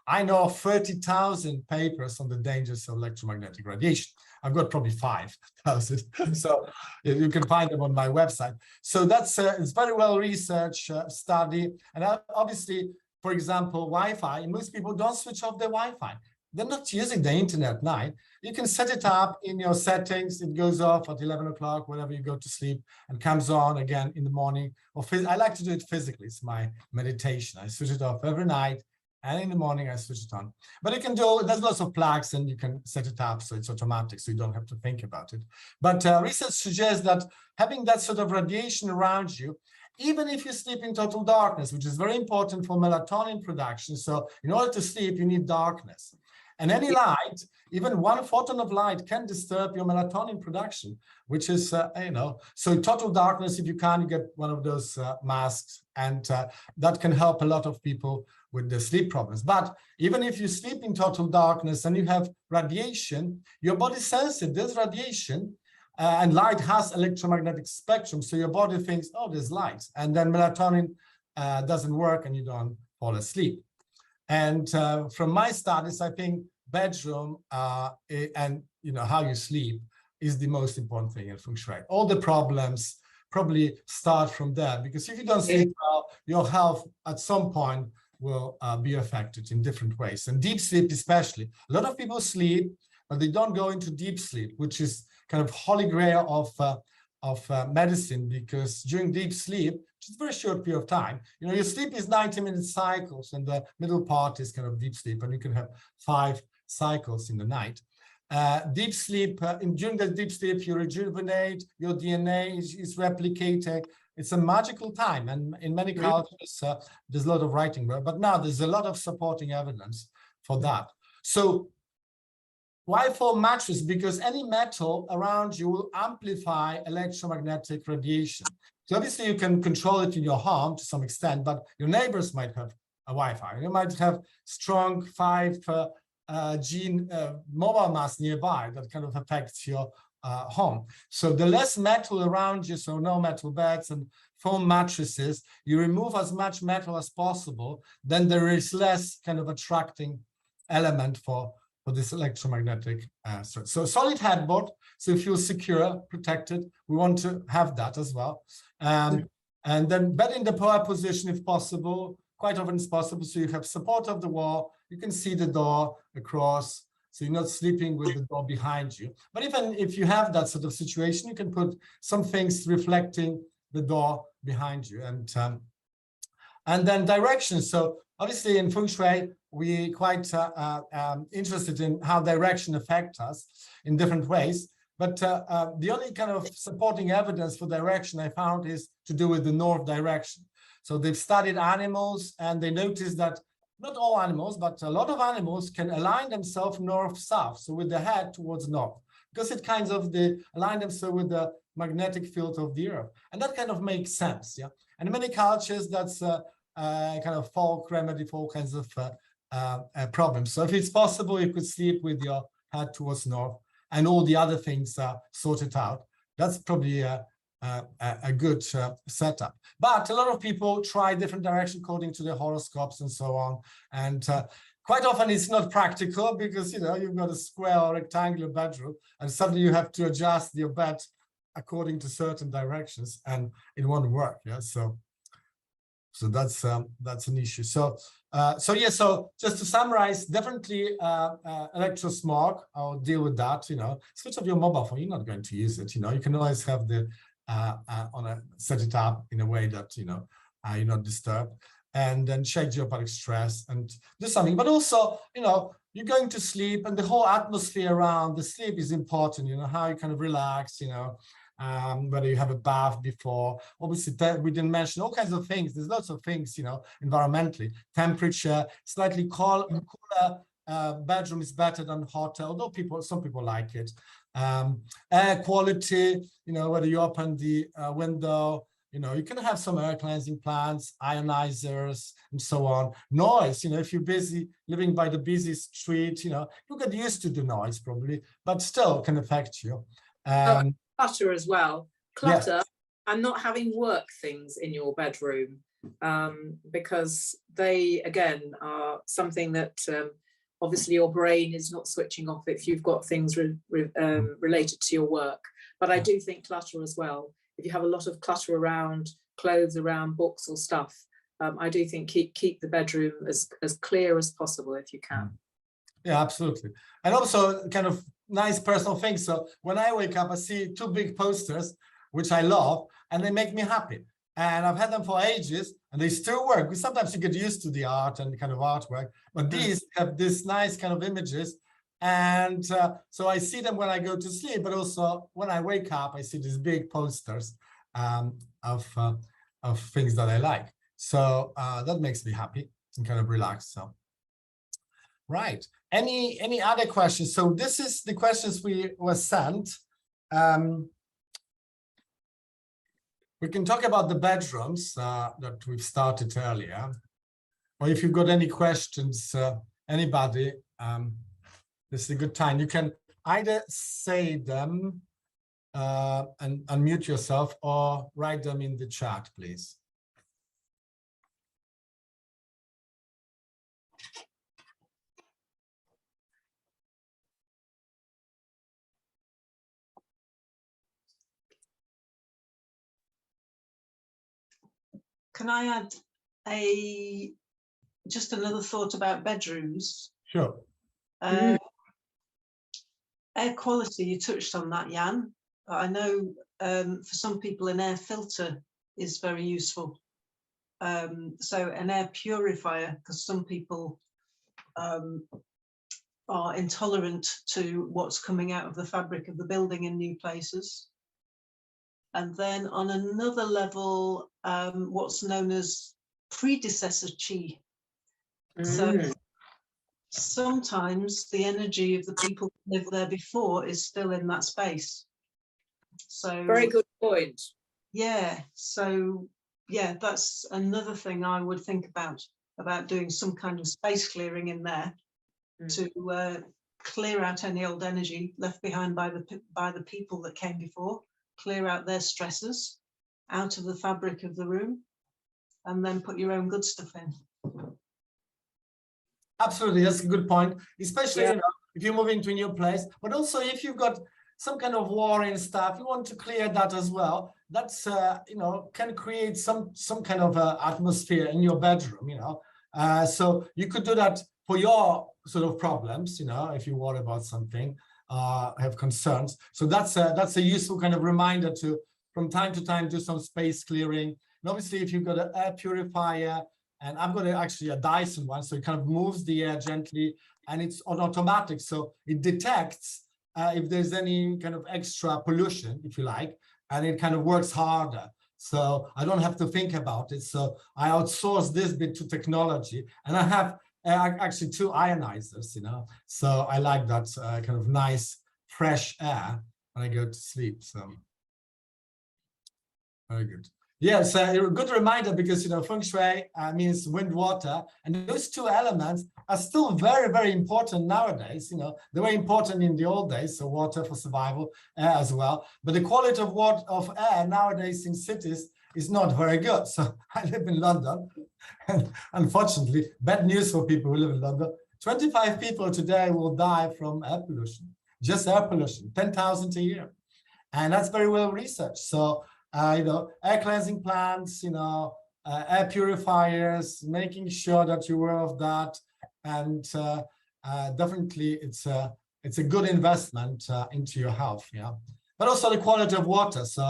I know 30,000 papers on the dangers of electromagnetic radiation. I've got probably 5,000, so you can find them on my website. So that's it's very well researched study. And obviously, for example, Wi-Fi, most people don't switch off their Wi-Fi. They're not using the internet at night. You can set it up in your settings. It goes off at 11 o'clock whenever you go to sleep and comes on again in the morning. I like to do it physically. It's my meditation. I switch it off every night, and in the morning I switch it on. But you can do, there's lots of plugs and you can set it up so it's automatic, so you don't have to think about it. But research suggests that having that sort of radiation around you, even if you sleep in total darkness, which is very important for melatonin production. So in order to sleep, you need darkness. And any light, even one photon of light, can disturb your melatonin production, which is, so total darkness, if you can, you get one of those masks, and that can help a lot of people with the sleep problems. But even if you sleep in total darkness and you have radiation, your body senses there's radiation, and light has electromagnetic spectrum. So your body thinks, oh, there's light. And then melatonin doesn't work and you don't fall asleep. And from my studies, I think bedroom and how you sleep is the most important thing in Feng Shui. All the problems probably start from there, because if you don't sleep well, your health at some point will be affected in different ways. And deep sleep especially. A lot of people sleep, but they don't go into deep sleep, which is kind of holy grail of medicine, because during deep sleep, which is a very short period of time, your sleep is 90-minute cycles, and the middle part is kind of deep sleep, and you can have 5 cycles in the night. Deep sleep, during the deep sleep, you rejuvenate, your DNA is replicating. It's a magical time, and in many cultures, there's a lot of writing, but now there's a lot of supporting evidence for that. So why foam mattress? Because any metal around you will amplify electromagnetic radiation. So obviously you can control it in your home to some extent, but your neighbors might have a Wi-Fi. You might have strong 5G mobile masts nearby that kind of affects your home. So the less metal around you, so no metal beds and foam mattresses, you remove as much metal as possible, then there is less kind of attracting element for this electromagnetic stress. So solid headboard, so you feel secure, protected. We want to have that as well. And then bed in the power position if possible, quite often it's possible. So you have support of the wall, you can see the door across, so you're not sleeping with the door behind you. But even if you have that sort of situation, you can put some things reflecting the door behind you. And then direction. So obviously in Feng Shui, we're quite interested in how direction affects us in different ways. But the only kind of supporting evidence for direction I found is to do with the north direction. So they've studied animals, and they noticed that not all animals, but a lot of animals can align themselves north-south, so with the head towards north, because it kind of align themselves with the magnetic field of the earth. And that kind of makes sense, yeah? And in many cultures, that's kind of folk remedy for all kinds of problems. So if it's possible, you could sleep with your head towards north and all the other things are sorted out. That's probably a good setup. But a lot of people try different directions according to their horoscopes and so on. And quite often it's not practical because, you know, you've got a square or rectangular bedroom and suddenly you have to adjust your bed according to certain directions and it won't work. Yeah. So that's an issue. So just to summarize, definitely electrosmog, I'll deal with that. You know, switch off your mobile phone. You're not going to use it. You know, you can always have the set it up in a way that, you know, you're not disturbed, and then check geopathic stress and do something. But also, you know, you're going to sleep, and the whole atmosphere around the sleep is important. You know, how you kind of relax, you know, whether you have a bath before. Obviously, we didn't mention all kinds of things. There's lots of things, you know, environmentally. Temperature, slightly cooler bedroom is better than hotter, although some people like it. Air quality, you know, whether you open the window, you know, you can have some air cleansing plants, ionizers, and so on. Noise, you know, if you're busy living by the busy street, you know, you get used to the noise probably, but still can affect you. Clutter as well. Clutter, yes. And not having work things in your bedroom, because they, again, are something that obviously your brain is not switching off if you've got things related to your work. But I do think clutter as well. If you have a lot of clutter around, clothes around, books or stuff, I do think keep the bedroom as clear as possible if you can. Yeah, absolutely. And also kind of nice personal things. So when I wake up, I see two big posters, which I love, and they make me happy. And I've had them for ages, and they still work. Sometimes you get used to the art and the kind of artwork, but these have this nice kind of images. And so I see them when I go to sleep, but also when I wake up, I see these big posters of things that I like. So that makes me happy and kind of relaxed. So, right. Any other questions? So this is the questions we were sent. We can talk about the bedrooms that we've started earlier. Or if you've got any questions, anybody, this is a good time. You can either say them and unmute yourself or write them in the chat, please. Can I add just another thought about bedrooms? Sure. Air quality, you touched on that, Jan. But I know for some people an air filter is very useful. So an air purifier, because some people are intolerant to what's coming out of the fabric of the building in new places. And then on another level, what's known as predecessor chi. So sometimes the energy of the people who lived there before is still in that space. So very good point. Yeah. So yeah, that's another thing I would think about doing some kind of space clearing in there to clear out any old energy left behind by the people that came before. Clear out their stresses out of the fabric of the room, and then put your own good stuff in. Absolutely, that's a good point, especially you know, if you move into a new place, but also if you've got some kind of warring stuff, you want to clear that as well. That's you know, can create some kind of atmosphere in your bedroom, you know. So you could do that for your sort of problems, you know, if you worry about something. Have concerns. So that's a useful kind of reminder to, from time to time, do some space clearing. And obviously, if you've got an air purifier, and I've got actually a Dyson one, so it kind of moves the air gently, and it's on automatic, so it detects if there's any kind of extra pollution, if you like, and it kind of works harder. So I don't have to think about it. So I outsource this bit to technology, and I have actually two ionizers, you know, so I like that kind of nice fresh air when I go to sleep. So very good. Yes, a good reminder, because Feng Shui means wind, water, and those two elements are still very, very important nowadays. They were important in the old days, so water for survival, air as well. But the quality of water, of air nowadays in cities is not very good. So I live in London, and unfortunately, bad news for people who live in London. 25 people today will die from air pollution, just air pollution, 10,000 a year, and that's very well researched. So. Air cleansing plants, air purifiers, making sure that you're aware of that, and definitely it's a good investment into your health, yeah. But also the quality of water. So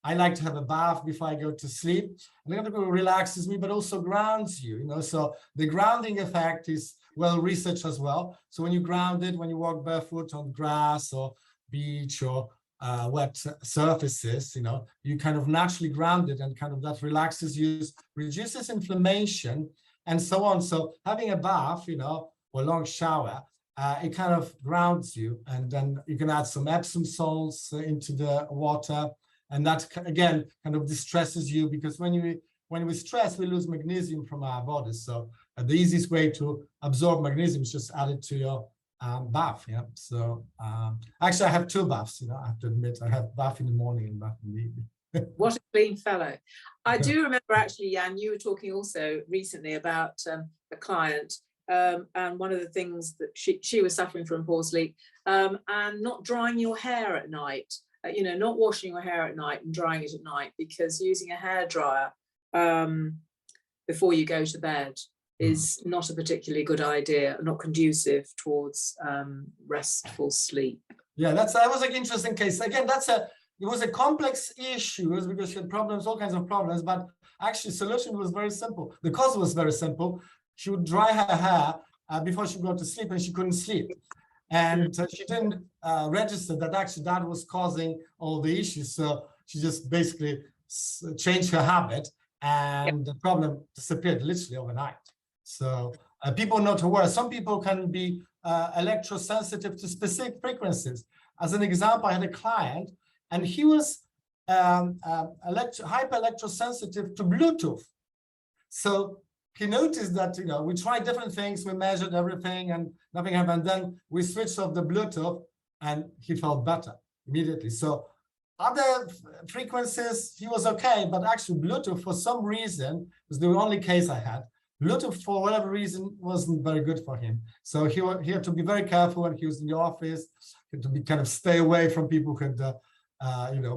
I like to have a bath before I go to sleep, and it relaxes me, but also grounds you. So the grounding effect is well researched as well. So when you grounded, when you walk barefoot on grass or beach or wet surfaces, you kind of naturally grounded, and kind of that relaxes you, reduces inflammation, and so on. So having a bath, or long shower, it kind of grounds you, and then you can add some Epsom salts into the water, and that again kind of distresses you, because when we stress, we lose magnesium from our bodies. So the easiest way to absorb magnesium is just add it to your bath, yeah. So actually, I have two baths. I have to admit, I have bath in the morning and bath in the evening. What a clean fellow! I do remember, actually, Jan, you were talking also recently about a client, and one of the things that she was suffering from poor sleep, and not drying your hair at night. Not washing your hair at night and drying it at night, because using a hairdryer before you go to bed is not a particularly good idea, not conducive towards restful sleep. Yeah, that was an interesting case. Again, it was a complex issue, because she had problems, all kinds of problems, but actually solution was very simple. The cause was very simple. She would dry her hair before she would go to sleep, and she couldn't sleep. And she didn't register that actually that was causing all the issues. So she just basically changed her habit, and the problem disappeared literally overnight. So people not aware. Some people can be electrosensitive to specific frequencies. As an example, I had a client, and he was hyper electrosensitive to Bluetooth. So he noticed that we tried different things, we measured everything, and nothing happened. Then we switched off the Bluetooth, and he felt better immediately. So other frequencies, he was okay, but actually Bluetooth, for some reason, was the only case I had. Bluetooth, for whatever reason, wasn't very good for him. So he had to be very careful when he was in the office, he had to be kind of stay away from people who had,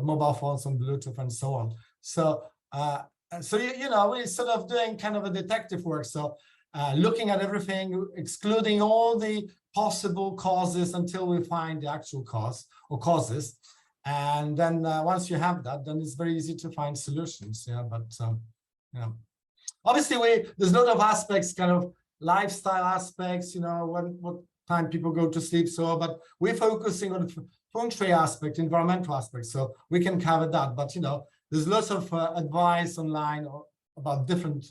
mobile phones on Bluetooth and so on. So, we're sort of doing kind of a detective work. So looking at everything, excluding all the possible causes until we find the actual cause or causes. And then once you have that, then it's very easy to find solutions. Yeah, but obviously there's a lot of aspects, kind of lifestyle aspects, what time people go to sleep. So, but we're focusing on the Feng Shui aspect, environmental aspect, so we can cover that. But there's lots of advice online about different,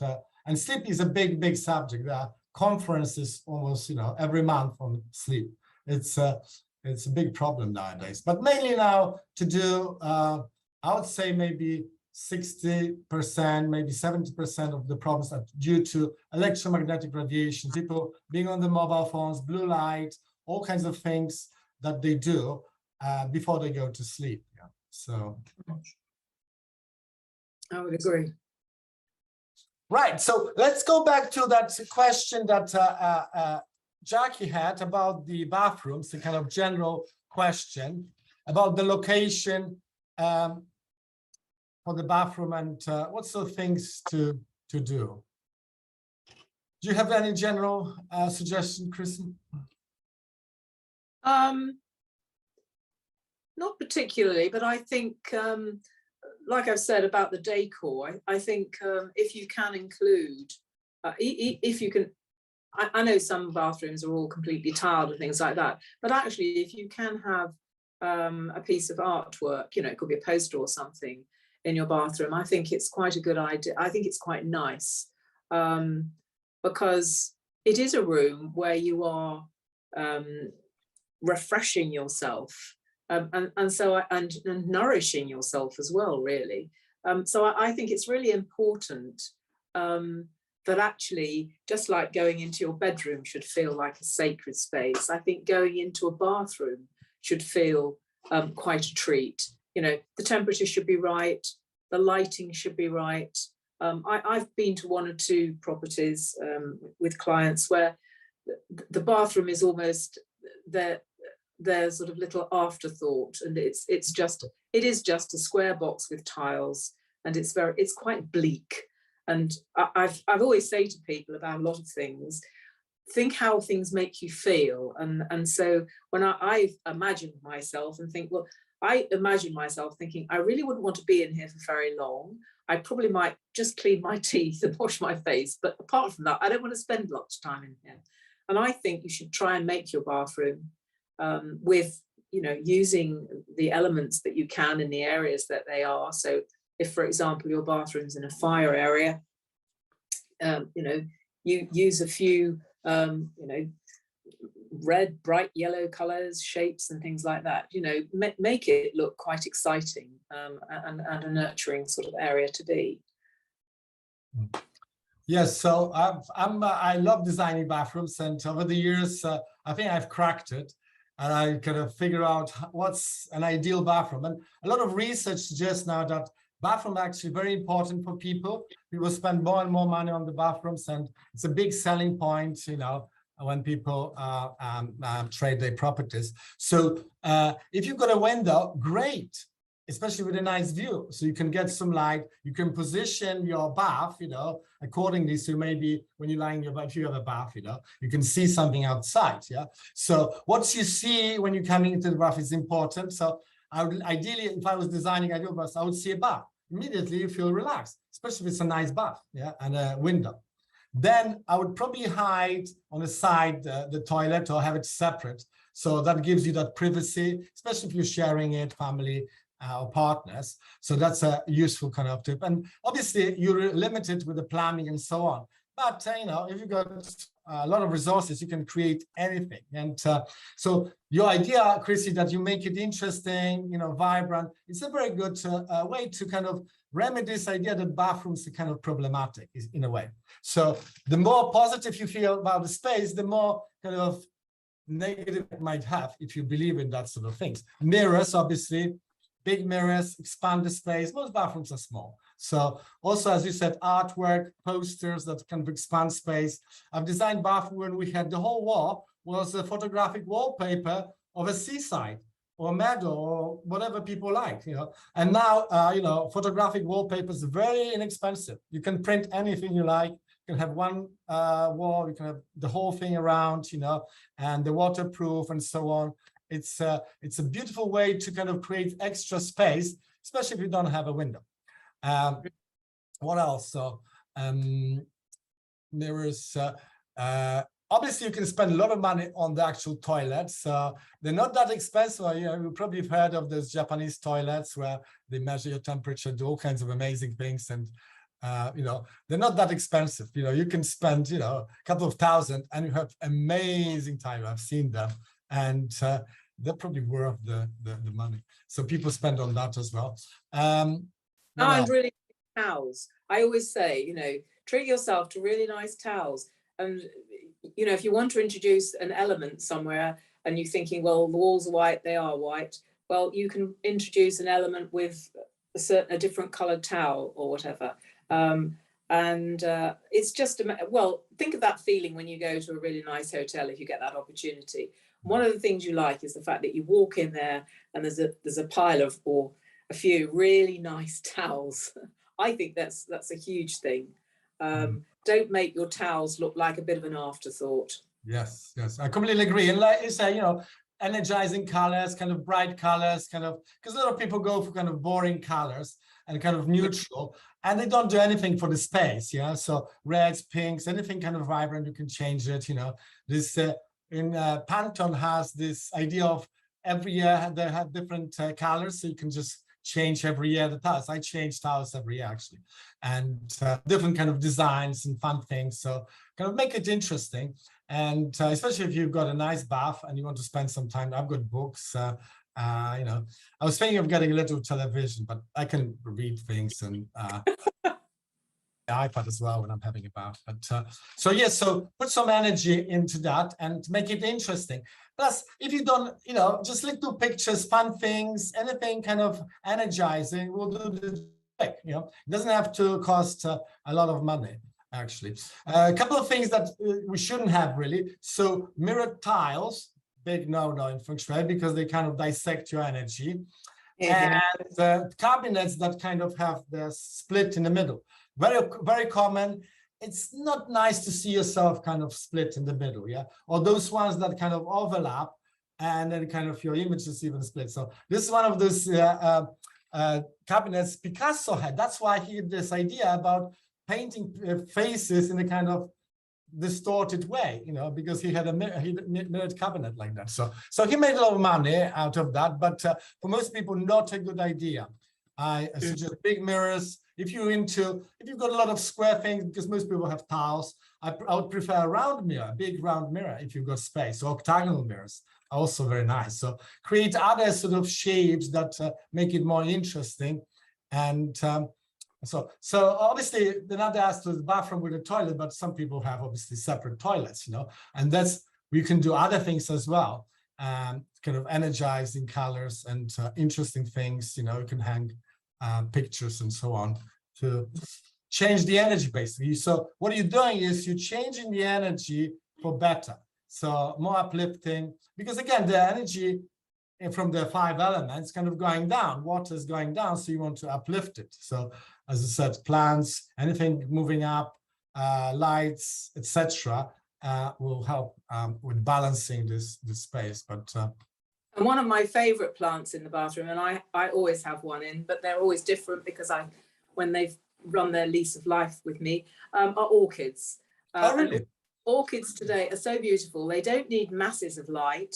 and sleep is a big subject. There are conferences almost, every month on sleep. It's a big problem nowadays, but mainly now to do, I would say maybe 60%, maybe 70% of the problems are due to electromagnetic radiation, people being on the mobile phones, blue light, all kinds of things that they do before they go to sleep. Yeah. So I would agree. Right. So let's go back to that question that Jackie had about the bathrooms, the kind of general question about the location for the bathroom, and what sort of things to do. Do you have any general suggestion, Chrissie? Not particularly, but I think, like I've said about the decor, I think if you can include, if you can, I know some bathrooms are all completely tiled and things like that, but actually if you can have a piece of artwork, it could be a poster or something in your bathroom, I think it's quite a good idea. I think it's quite nice because it is a room where you are refreshing yourself and nourishing yourself as well, really. So I think it's really important that actually, just like going into your bedroom should feel like a sacred space, I think going into a bathroom should feel quite a treat. You know, the temperature should be right, the lighting should be right. I've been to 1 or 2 properties with clients where the bathroom is almost their sort of little afterthought, and it is just a square box with tiles, and it's quite bleak. And I've always say to people about a lot of things, think how things make you feel. And so when I imagine myself and think, well, I imagine myself thinking, I really wouldn't want to be in here for very long. I probably might just clean my teeth and wash my face. But apart from that, I don't want to spend lots of time in here. And I think you should try and make your bathroom with, you know, using the elements that you can in the areas that they are. So if, for example, your bathroom's in a fire area, you know, you use a few, you know, red, bright yellow colors, shapes and things like that, you know, make it look quite exciting and a nurturing sort of area to be. Yes, so I love designing bathrooms, and over the years, I think I've cracked it, and I kind of figure out what's an ideal bathroom. And a lot of research suggests now that bathroom are actually very important for people. People spend more and more money on the bathrooms, and it's a big selling point, you know, when people trade their properties. So if you've got a window, great, especially with a nice view. So you can get some light, you can position your bath, you know, accordingly. So maybe when you're lying in your bath, if you have a bath, you know, you can see something outside, yeah? So what you see when you're coming into the bath is important. So I would ideally, if I was designing ideal baths, I would see a bath. Immediately you feel relaxed, especially if it's a nice bath, yeah, and a window. Then I would probably hide on the side the toilet, or have it separate. So that gives you that privacy, especially if you're sharing it, family or partners. So that's a useful kind of tip. And obviously you're limited with the plumbing and so on. But you know, if you've got a lot of resources, you can create anything. And so your idea, Chrissie, that you make it interesting, you know, vibrant, it's a very good way to kind of remedy this idea that bathrooms are kind of problematic in a way. So the more positive you feel about the space, the more kind of negative it might have, if you believe in that sort of things. Mirrors, obviously, big mirrors, expand the space. Most bathrooms are small. So also, as you said, artwork, posters that can expand space. I've designed bathroom when we had the whole wall was a photographic wallpaper of a seaside or meadow or whatever people like, you know. And now, you know, photographic wallpapers are very inexpensive. You can print anything you like. You can have one wall, you can have the whole thing around, you know, and the waterproof and so on. It's a beautiful way to kind of create extra space, especially if you don't have a window. What else? So mirrors. Obviously, you can spend a lot of money on the actual toilets. They're not that expensive. You know, you probably have heard of those Japanese toilets where they measure your temperature, do all kinds of amazing things, and you know, they're not that expensive. You know, you can spend, you know, a couple of thousand and you have amazing time. I've seen them, and they're probably worth the money. So people spend on that as well. And really towels. I always say, you know, treat yourself to really nice towels. And, you know, if you want to introduce an element somewhere and you're thinking, well, the walls are white, they are white. Well, you can introduce an element with a different colored towel or whatever. It's just, well, think of that feeling when you go to a really nice hotel, if you get that opportunity. One of the things you like is the fact that you walk in there and there's a pile of, or a few really nice towels. I think that's a huge thing. Don't make your towels look like a bit of an afterthought. Yes, I completely agree. And like you say, you know, energizing colors, kind of bright colors, kind of, because a lot of people go for kind of boring colors and kind of neutral, and they don't do anything for the space. Yeah, so reds, pinks, anything kind of vibrant, you can change it. You know, this Pantone has this idea of every year they have different colors, so you can just change every year the towels. I change towels every year actually, and different kind of designs and fun things. So kind of make it interesting, and especially if you've got a nice bath and you want to spend some time. I've got books You know, I was thinking of getting a little television, but I can read things and iPad as well when I'm having a bath. But so yes, so put some energy into that and make it interesting. Plus, if you don't, you know, just little pictures, fun things, anything kind of energizing will do the trick. You know, it doesn't have to cost a lot of money. Actually, a couple of things that we shouldn't have really. So mirrored tiles, big no-no in Feng Shui because they kind of dissect your energy. And cabinets that kind of have the split in the middle. Very, very common. It's not nice to see yourself kind of split in the middle, yeah? Or those ones that kind of overlap and then kind of your image is even split. So this is one of those cabinets Picasso had. That's why he had this idea about painting faces in a kind of distorted way, you know, because he had a mirrored cabinet like that. So he made a lot of money out of that, but for most people, not a good idea. I suggest big mirrors. If you've got a lot of square things, because most people have tiles, I would prefer a round mirror, a big round mirror if you've got space. So octagonal mirrors are also very nice. So create other sort of shapes that make it more interesting. And so obviously they're not asked to the bathroom with a toilet, but some people have obviously separate toilets, you know, and that's, we can do other things as well, kind of energizing colors and interesting things, you know, you can hang pictures and so on to change the energy basically. So what you're doing is you're changing the energy for better. So more uplifting, because again, the energy from the 5 elements kind of going down, water is going down, so you want to uplift it. So as I said, plants, anything moving up, lights, etc., will help with balancing this space. But and one of my favorite plants in the bathroom, and I always have one in, but they're always different because when they've run their lease of life with me, are orchids. oh, really? Orchids today are so beautiful. They don't need masses of light.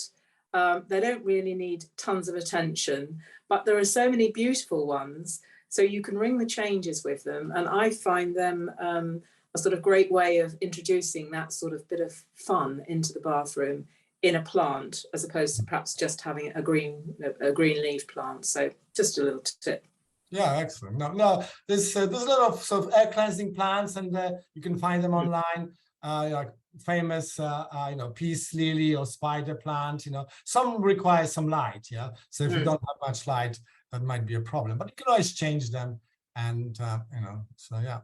They don't really need tons of attention, but there are so many beautiful ones. So you can ring the changes with them. And I find them a sort of great way of introducing that sort of bit of fun into the bathroom in a plant, as opposed to perhaps just having a green leaf plant. So just a little tip. Yeah, excellent. No, there's a lot of sort of air cleansing plants, and you can find them online. Like famous, you know, peace lily or spider plant. You know, some require some light. Yeah, so if you don't have much light, that might be a problem. But you can always change them, and you know, so yeah,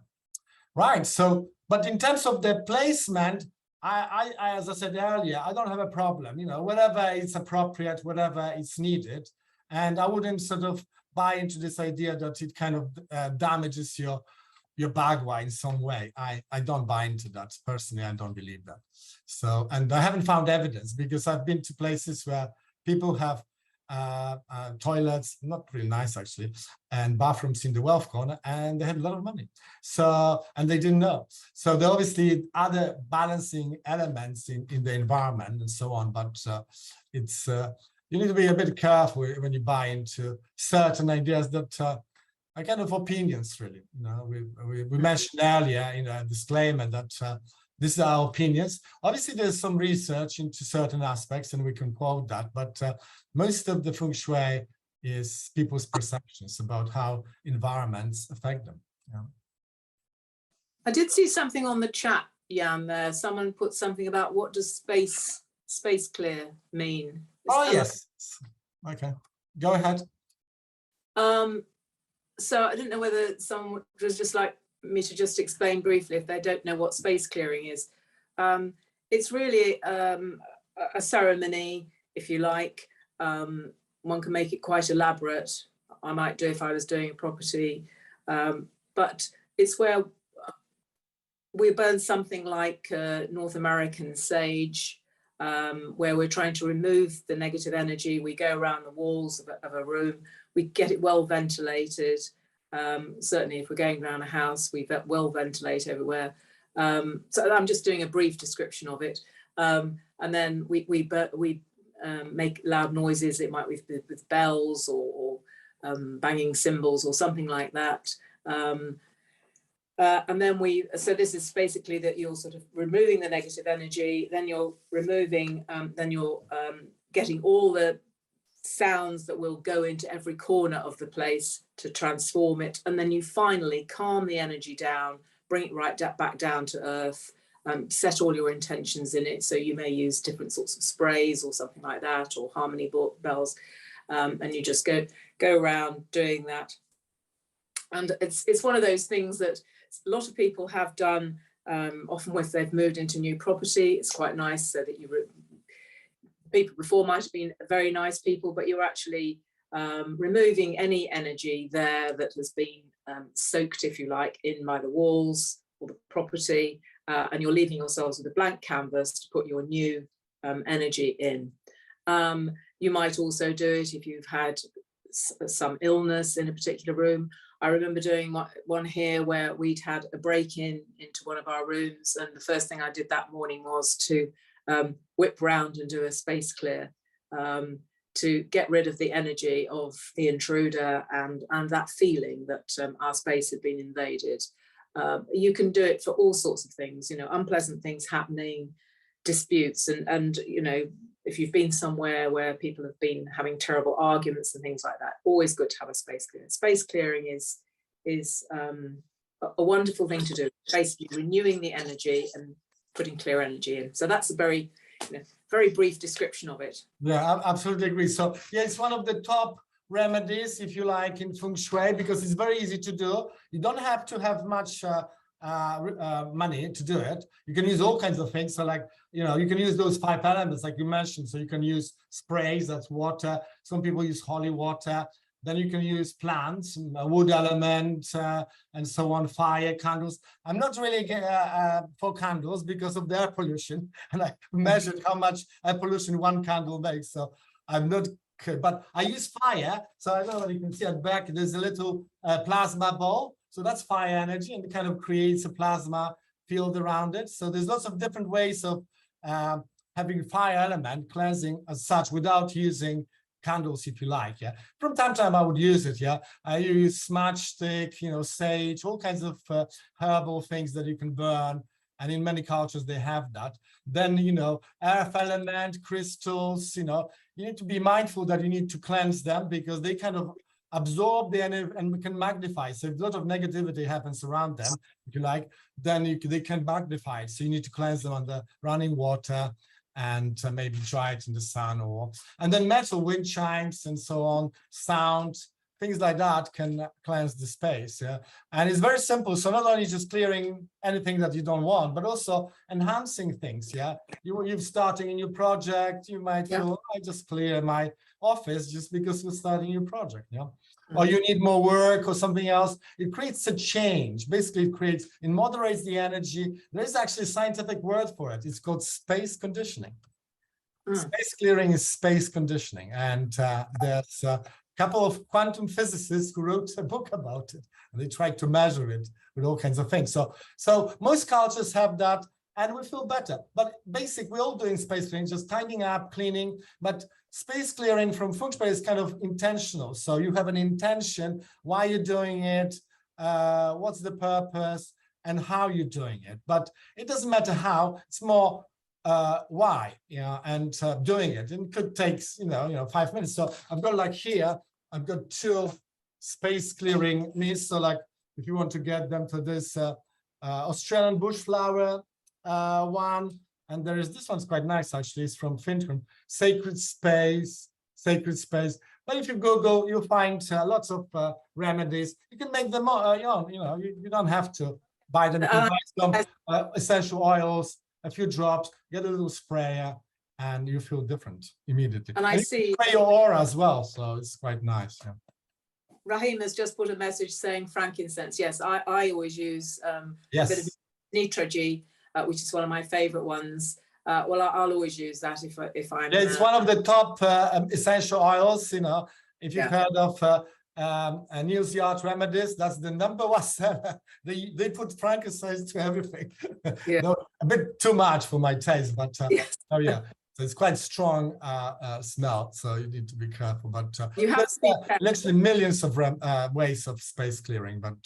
right. So, but in terms of the placement, I as I said earlier, I don't have a problem. You know, whatever is appropriate, whatever is needed, and I wouldn't sort of buy into this idea that it kind of damages your bagua in some way. I don't buy into that. Personally, I don't believe that. So, and I haven't found evidence because I've been to places where people have toilets, not really nice actually, and bathrooms in the wealth corner, and they had a lot of money. So, and they didn't know. So there are obviously other balancing elements in the environment and so on, but it's, you need to be a bit careful when you buy into certain ideas that are kind of opinions, really. You know, we mentioned earlier, you know, a disclaimer that these are our opinions. Obviously, there's some research into certain aspects, and we can quote that. But most of the Feng Shui is people's perceptions about how environments affect them. Yeah. I did see something on the chat, Jan. There, someone put something about what does space clear mean? Oh yes. Okay, go ahead. So I didn't know whether someone was just like me to just explain briefly if they don't know what space clearing is. It's really a ceremony, if you like. One can make it quite elaborate. I might do if I was doing a property, but it's where we burn something like North American sage, where we're trying to remove the negative energy. We go around the walls of a room, we get it well ventilated. Certainly if we're going around a house, we well ventilate everywhere. So I'm just doing a brief description of it. And then we make loud noises. It might be with bells or banging cymbals or something like that. And then so this is basically that you're sort of removing the negative energy, then you're removing, then you're getting all the sounds that will go into every corner of the place to transform it. And then you finally calm the energy down, bring it right back down to earth, set all your intentions in it. So you may use different sorts of sprays or something like that, or harmony bells. And you just go around doing that. And it's one of those things that a lot of people have done, often if they've moved into new property. It's quite nice so that people before might have been very nice people, but you're actually removing any energy there that has been soaked, if you like, in by the walls or the property, and you're leaving yourselves with a blank canvas to put your new energy in. You might also do it if you've had some illness in a particular room. I remember doing one here where we'd had a break-in into one of our rooms, and the first thing I did that morning was to whip round and do a space clear to get rid of the energy of the intruder and that feeling that our space had been invaded. You can do it for all sorts of things, you know, unpleasant things happening, disputes, and you know, if you've been somewhere where people have been having terrible arguments and things like that, always good to have a space clearing. Space clearing is a wonderful thing to do, basically renewing the energy and putting clear energy in. So that's a very, you know, very brief description of it. Yeah, I absolutely agree. So yeah, it's one of the top remedies, if you like, in Feng Shui, because it's very easy to do. You don't have to have much money to do it. You can use all kinds of things. So like, you know, you can use those 5 elements like you mentioned. So you can use sprays, that's water. Some people use holy water. Then you can use plants, wood element, and so on, fire, candles. I'm not really for candles because of the air pollution. And I measured how much air pollution one candle makes. So I'm not, but I use fire. So I don't know if you can see at back, there's a little plasma ball. So that's fire energy, and it kind of creates a plasma field around it. So there's lots of different ways of having fire element cleansing as such without using candles, if you like. Yeah, from time to time I would use it. Yeah, I use smudge stick, you know, sage, all kinds of herbal things that you can burn, and in many cultures they have that. Then, you know, earth element, crystals, you know, you need to be mindful that you need to cleanse them because they kind of absorb the energy and can magnify. So if a lot of negativity happens around them, if you like, then they can magnify it. So you need to cleanse them under running water and maybe dry it in the sun, and then metal, wind chimes and so on, sound, things like that can cleanse the space. Yeah, and it's very simple. So not only just clearing anything that you don't want, but also enhancing things. Yeah, you're starting a new project. You might feel, I just clear my office just because we're starting a new project. Yeah. Or you need more work or something else. It creates a change. Basically, it moderates the energy. There is actually a scientific word for it. It's called space conditioning. Space clearing is space conditioning. And there's a couple of quantum physicists who wrote a book about it. And they tried to measure it with all kinds of things. So most cultures have that, and we feel better. But basically, we're all doing space clearing, just tidying up, cleaning. But space clearing from Feng Shui is kind of intentional. So you have an intention, why you're doing it, what's the purpose, and how you're doing it. But it doesn't matter how, it's more why, you know, and doing it. And it could take, you know, 5 minutes. So I've got like here, I've got 2 space clearing needs. So like, if you want to get them to this Australian bushflower one, and there is this one's quite nice actually. It's from Finland, sacred space. But if you Google, you'll find lots of remedies. You can make them your own. You know, you don't have to buy them. You can buy some essential oils, a few drops, get a little sprayer, and you feel different immediately. And I see you spray your aura as well, so it's quite nice. Yeah. Rahim has just put a message saying frankincense. Yes, I always use a bit of nitrogy, which is one of my favorite ones. Well, I'll always use that if I'm. Yeah, it's one of the top essential oils. You know, if you've heard of Neil's Yard Remedies, that's the #1 seller. They put frankincense to everything. Yeah. No, a bit too much for my taste, but yes. Oh yeah. So it's quite strong smell, so you need to be careful. But you have literally millions of ways of space clearing. But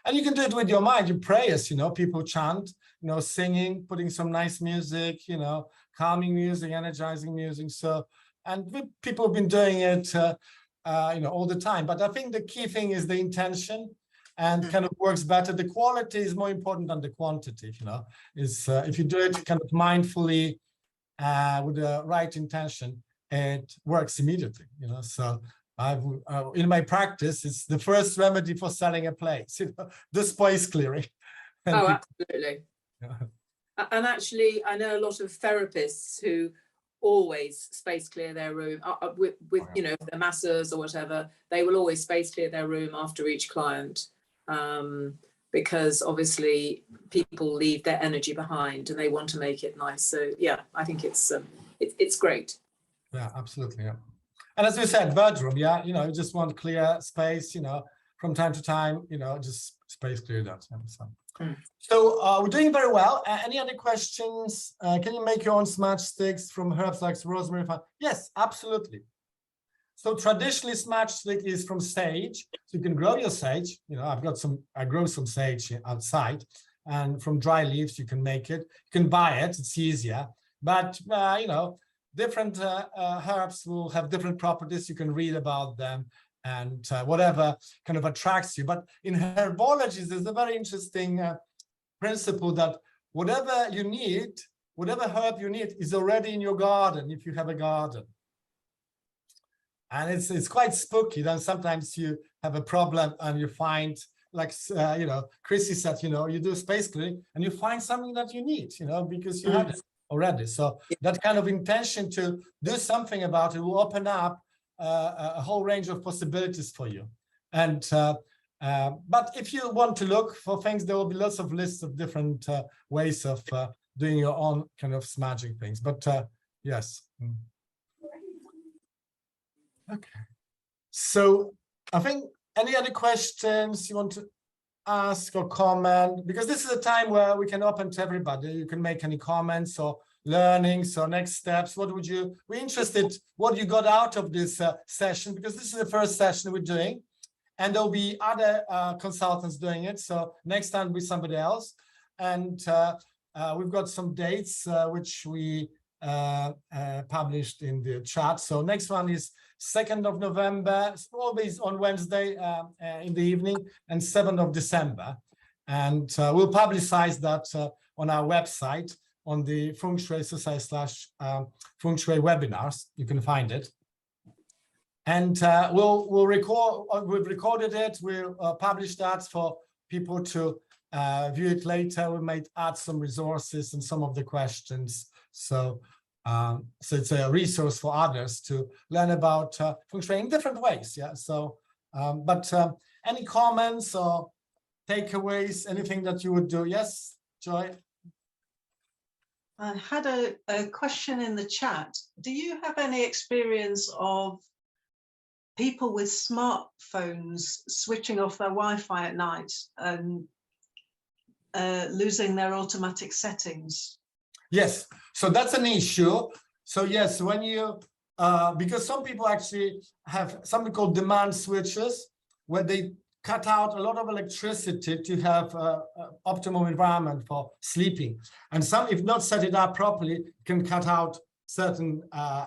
and you can do it with your mind. You prayers, you know, people chant, you know, singing, putting some nice music, you know, calming music, energizing music. So and people have been doing it, all the time. But I think the key thing is the intention, and kind of works better. The quality is more important than the quantity. Is if you do it kind of mindfully, with the right intention, it works immediately. So I've in my practice, it's the first remedy for selling a place. The space clearing. Oh, absolutely. Yeah. And actually, I know a lot of therapists who always space clear their room with their masseurs or whatever. They will always space clear their room after each client, because obviously people leave their energy behind and they want to make it nice. So yeah, I think it's great. Yeah, absolutely. Yeah. And as we said, bedroom, you just want clear space, from time to time, just space clear that. So we're doing very well. Any other questions? Can you make your own matchsticks from herbs like rosemary? Yes, absolutely. So traditionally, matchstick is from sage. So you can grow your sage. I grow some sage outside, and from dry leaves you can make it. You can buy it. It's easier. But different herbs will have different properties. You can read about them, and whatever kind of attracts you. But in herbology, there's a very interesting principle that whatever herb you need is already in your garden, if you have a garden. And it's quite spooky. Then sometimes you have a problem and you find, like Chrissie said, you do space clearing and you find something that you need, because you had it already. So that kind of intention to do something about it will open up a whole range of possibilities for you. And but if you want to look for things, there will be lots of lists of different ways of doing your own kind of smudging things. But yes. Okay. So I think any other questions you want to ask or comment? Because this is a time where we can open to everybody. You can make any comments or learnings or next steps. We're interested what you got out of this session, because this is the first session we're doing, and there'll be other consultants doing it. So next time will be somebody else. And we've got some dates which we published in the chat. So next one is 2nd of November, always on Wednesday in the evening, and 7th of December. And we'll publicize that on our website, on the Feng Shui Society / Feng Shui webinars. You can find it. And we've recorded it. We'll publish that for people to view it later. We might add some resources and some of the questions. So it's a resource for others to learn about Feng Shui in different ways. Yeah. So, any comments or takeaways, anything that you would do? Yes, Joy? I had a question in the chat. Do you have any experience of people with smartphones switching off their Wi-Fi at night and losing their automatic settings? Yes, so that's an issue. So yes, when you, because some people actually have something called demand switches, where they cut out a lot of electricity to have optimal environment for sleeping. And some, if not set it up properly, can cut out certain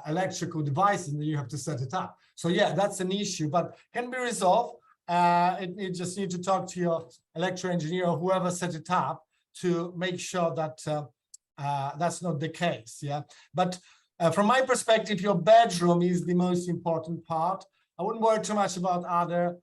electrical devices, and then you have to set it up. So yeah, that's an issue, but can be resolved. You just need to talk to your electrical engineer or whoever set it up to make sure that that's not the case. Yeah, but from my perspective, your bedroom is the most important part. I wouldn't worry too much about other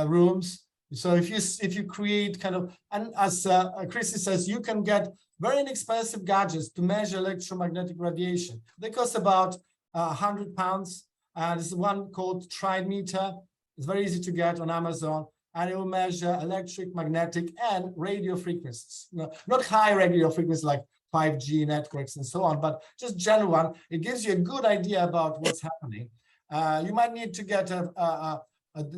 rooms. So if you create kind of, and as Chrissie says, you can get very inexpensive gadgets to measure electromagnetic radiation. They cost about £100. There's one called Trimeter. It's very easy to get on Amazon, and it will measure electric, magnetic, and radio frequencies. Not high radio frequencies like 5G networks and so on, but just general one. It gives you a good idea about what's happening. You might need to get a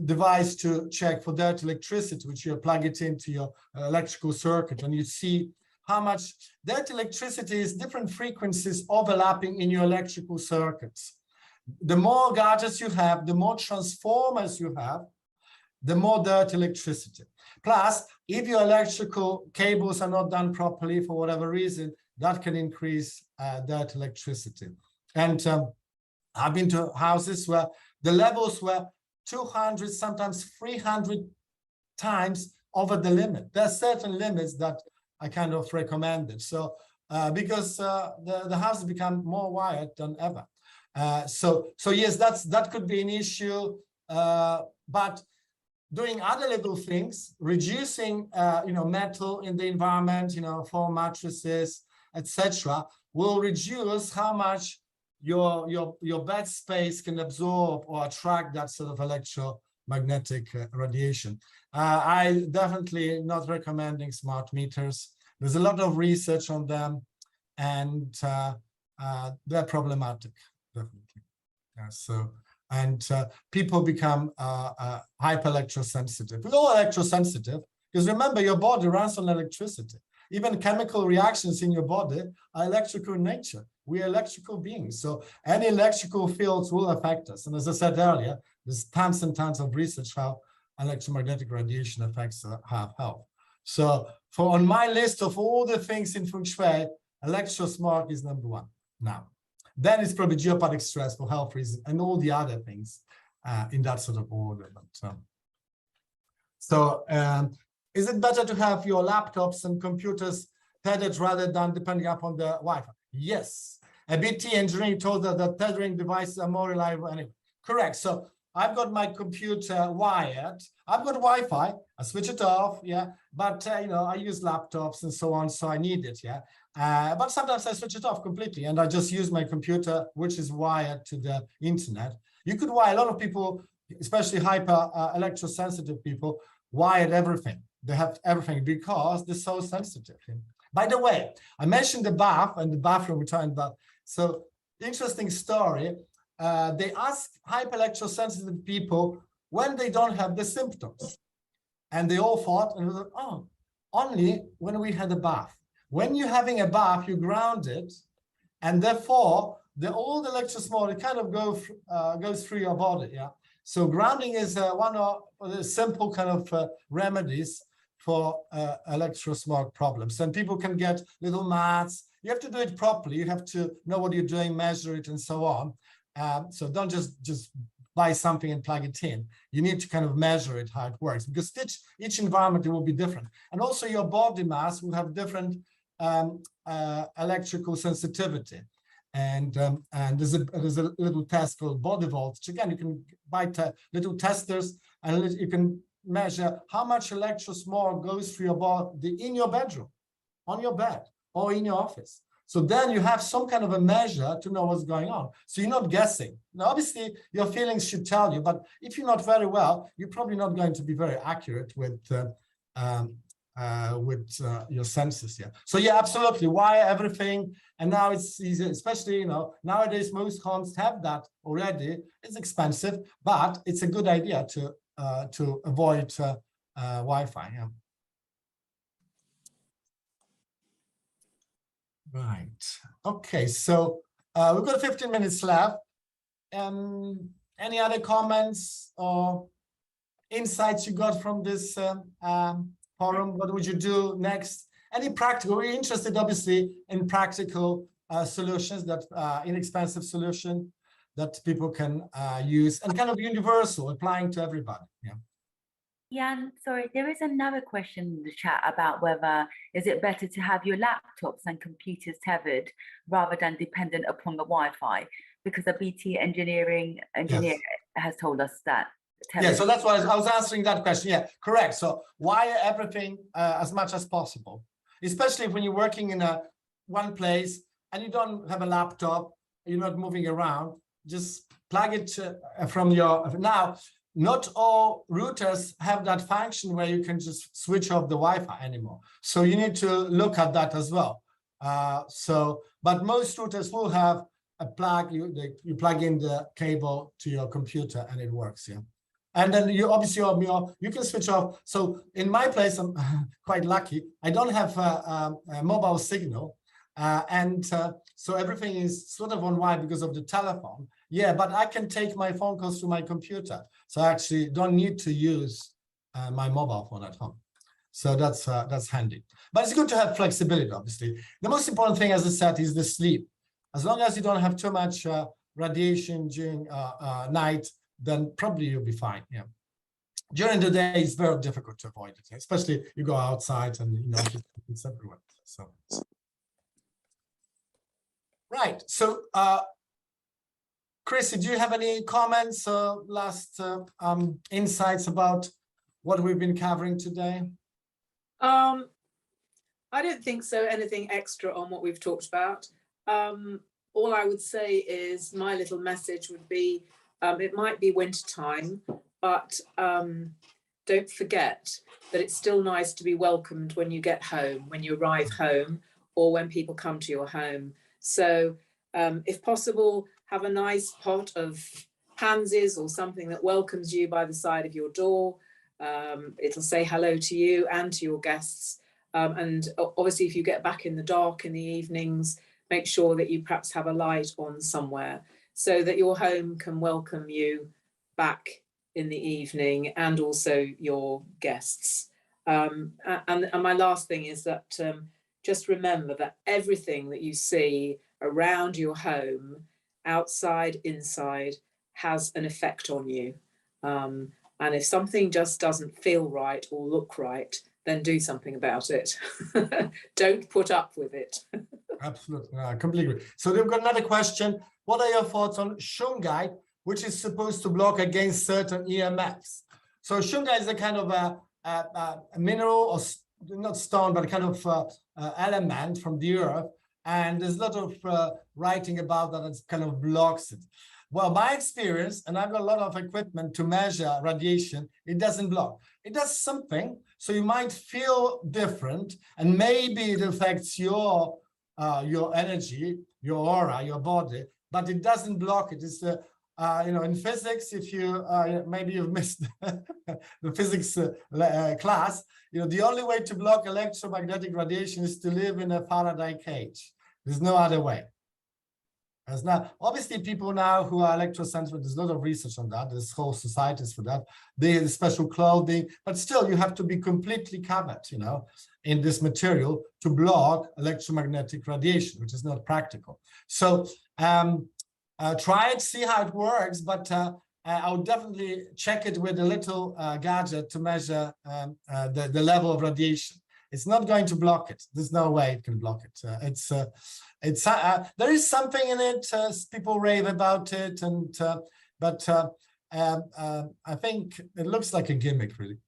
device to check for dirty electricity, which you plug it into your electrical circuit, and you see how much dirty electricity is different frequencies overlapping in your electrical circuits. The more gadgets you have, the more transformers you have, the more dirty electricity. Plus, if your electrical cables are not done properly for whatever reason, that can increase dirty electricity. And I've been to houses where the levels were 200, sometimes 300 times over the limit. There are certain limits that I kind of recommended. So because the house has become more wired than ever. So yes, that could be an issue. But doing other little things, reducing metal in the environment, foam mattresses, etc., will reduce how much your bed space can absorb or attract that sort of electromagnetic radiation. I definitely not recommending smart meters. There's a lot of research on them, and they're problematic, definitely. People become hyper electrosensitive. We're all electrosensitive because remember, your body runs on electricity. Even chemical reactions in your body are electrical in nature. We are electrical beings. So any electrical fields will affect us. And as I said earlier, there's tons and tons of research how electromagnetic radiation affects our health. So on my list of all the things in Feng Shui, electrosmog is number one now. Then it's probably geopathic stress for health reasons and all the other things in that sort of order. Is it better to have your laptops and computers tethered rather than depending upon the Wi-Fi? Yes. BT engineering told us that tethering devices are more reliable anyway. Correct. So I've got my computer wired. I've got Wi-Fi. I switch it off. Yeah. But I use laptops and so on, so I need it. Yeah. But sometimes I switch it off completely and I just use my computer, which is wired to the internet. You could wire, a lot of people, especially hyper electrosensitive people, wired everything. They have everything because they're so sensitive. By the way, I mentioned the bath and the bathroom we're talking about. So interesting story. They ask hyper electrosensitive people when they don't have the symptoms. And they all thought, oh, only when we had a bath. When you're having a bath, you're grounded, and therefore all the electrosmog kind of goes through your body. Yeah. So grounding is one of the simple kind of remedies for electrosmog problems. And people can get little mats. You have to do it properly. You have to know what you're doing, measure it, and so on. So don't just buy something and plug it in. You need to kind of measure it, how it works, because each environment will be different. And also your body mass will have different electrical sensitivity. And there's a little test called body voltage. Again, you can buy little testers and you can measure how much electrosmog goes through your body in your bedroom, on your bed, or in your office. So then you have some kind of a measure to know what's going on. So you're not guessing. Now, obviously, your feelings should tell you, but if you're not very well, you're probably not going to be very accurate with your senses. Yeah. So yeah, absolutely. Wire everything. And now it's easy, especially, nowadays most homes have that already. It's expensive, but it's a good idea to avoid Wi-Fi. Yeah. Right. Okay. So we've got 15 minutes left. Any other comments or insights you got from this forum? What would you do next? Any practical? We're interested, obviously, in practical solutions, that inexpensive solution that people can use, and kind of universal, applying to everybody. Yeah. Jan, sorry, there is another question in the chat about whether is it better to have your laptops and computers tethered rather than dependent upon the Wi-Fi, because a BT engineer yes. has told us that. Yeah, so that's why I was answering that question. Yeah, correct. So wire everything as much as possible, especially when you're working in one place and you don't have a laptop, you're not moving around, just plug it from your, now, not all routers have that function where you can just switch off the Wi-Fi anymore. So you need to look at that as well. But most routers will have a plug, you plug in the cable to your computer and it works, yeah. And then you obviously you can switch off. So in my place, I'm quite lucky. I don't have a mobile signal. So everything is sort of on Wi-Fi because of the telephone. Yeah, but I can take my phone calls to my computer. So I actually don't need to use my mobile phone at home. So that's handy. But it's good to have flexibility, obviously. The most important thing, as I said, is the sleep. As long as you don't have too much radiation during night, then probably you'll be fine. Yeah. During the day, it's very difficult to avoid it, especially you go outside and it's everywhere. So, right. So, Chrissie, do you have any comments or last insights about what we've been covering today? I don't think so. Anything extra on what we've talked about. All I would say is my little message would be, it might be winter time, but don't forget that it's still nice to be welcomed when you get home, when you arrive home, or when people come to your home. So if possible, have a nice pot of pansies or something that welcomes you by the side of your door. It'll say hello to you and to your guests. And obviously, if you get back in the dark in the evenings, make sure that you perhaps have a light on somewhere so that your home can welcome you back in the evening, and also your guests. And my last thing is that just remember that everything that you see around your home, outside, inside, has an effect on you. And if something just doesn't feel right or look right, then do something about it. Don't put up with it. Absolutely, I completely agree. So we've got another question. What are your thoughts on shungite, which is supposed to block against certain EMFs? So shungite is a kind of a mineral, or not stone, but a kind of element from the earth. And there's a lot of writing about that. It kind of blocks it. Well, my experience, and I've got a lot of equipment to measure radiation, it doesn't block. It does something, so you might feel different, and maybe it affects your energy, your aura, your body, but it doesn't block it. It's in physics, if you maybe you've missed the physics class, the only way to block electromagnetic radiation is to live in a Faraday cage. There's no other way. There's not, obviously, people now who are electrosensitive, there's a lot of research on that. There's whole societies for that. They have special clothing, but still you have to be completely covered, in this material to block electromagnetic radiation, which is not practical. So try it, see how it works, but I would definitely check it with a little gadget to measure the level of radiation. It's not going to block it. There's no way it can block it. There is something in it. People rave about it, but I think it looks like a gimmick, really.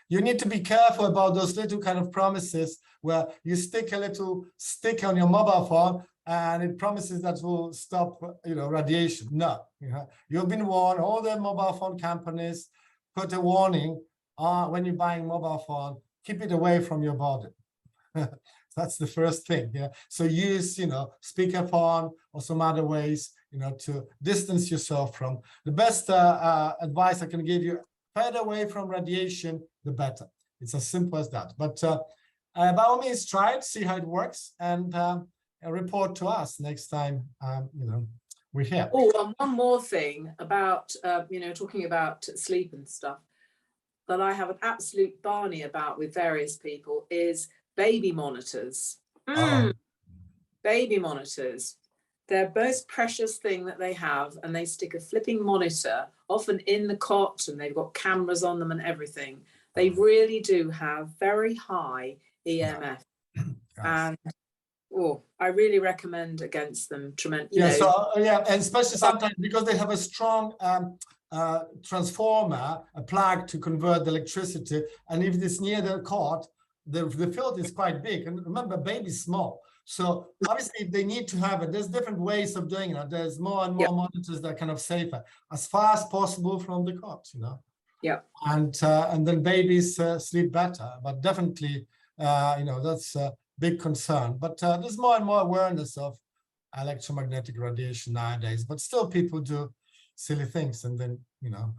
You need to be careful about those little kind of promises where you stick a little stick on your mobile phone and it promises that will stop, radiation. No, you've been warned. All the mobile phone companies put a warning when you're buying mobile phone. Keep it away from your body. That's the first thing. Yeah. So use, speakerphone or some other ways, to distance yourself from. The best advice I can give you: further away from radiation, the better. It's as simple as that. But by all means, try it, see how it works, and report to us next time. We're here. Oh, and one more thing about talking about sleep and stuff that I have an absolute barney about with various people is baby monitors. Baby monitors. They're most precious thing that they have, and they stick a flipping monitor often in the cot, and they've got cameras on them and everything. They really do have very high EMF. Yes. And I really recommend against them tremendously. And especially sometimes because they have a strong transformer, a plug to convert the electricity, and if it's near the cot, the field is quite big. And remember, baby's small, so obviously they need to have it. There's different ways of doing it. There's more and more monitors that are kind of safer, as far as possible from the cot, Yeah. And then babies sleep better, but definitely, that's a big concern. But there's more and more awareness of electromagnetic radiation nowadays, but still people do silly things and then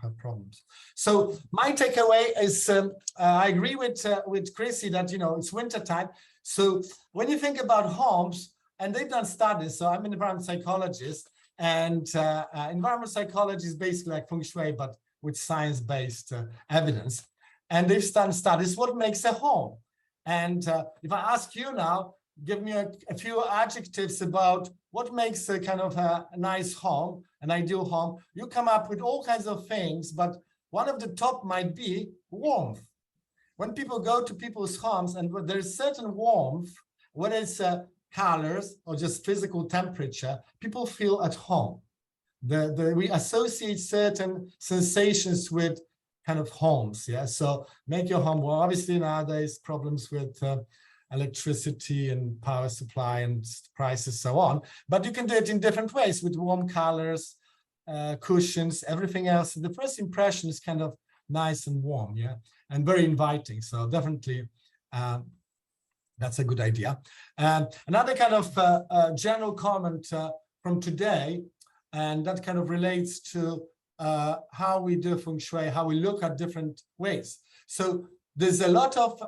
have problems. So my takeaway is I agree with Chrissie that it's winter time. So when you think about homes, and they've done studies, so I'm an environmental psychologist, and environmental psychology is basically like Feng Shui, but with science-based evidence. And they've done studies what makes a home. And if I ask you now, give me a few adjectives about what makes a kind of a nice home, an ideal home. You come up with all kinds of things, but one of the top might be warmth. When people go to people's homes and there's certain warmth, whether it's colors or just physical temperature, people feel at home. We associate certain sensations with kind of homes, yeah? So make your home warm. Obviously nowadays problems with electricity and power supply and prices, so on. But you can do it in different ways with warm colors, cushions, everything else. The first impression is kind of nice and warm, yeah, and very inviting. So definitely that's a good idea. Another kind of general comment from today, and that kind of relates to how we do Feng Shui, how we look at different ways. So there's a lot of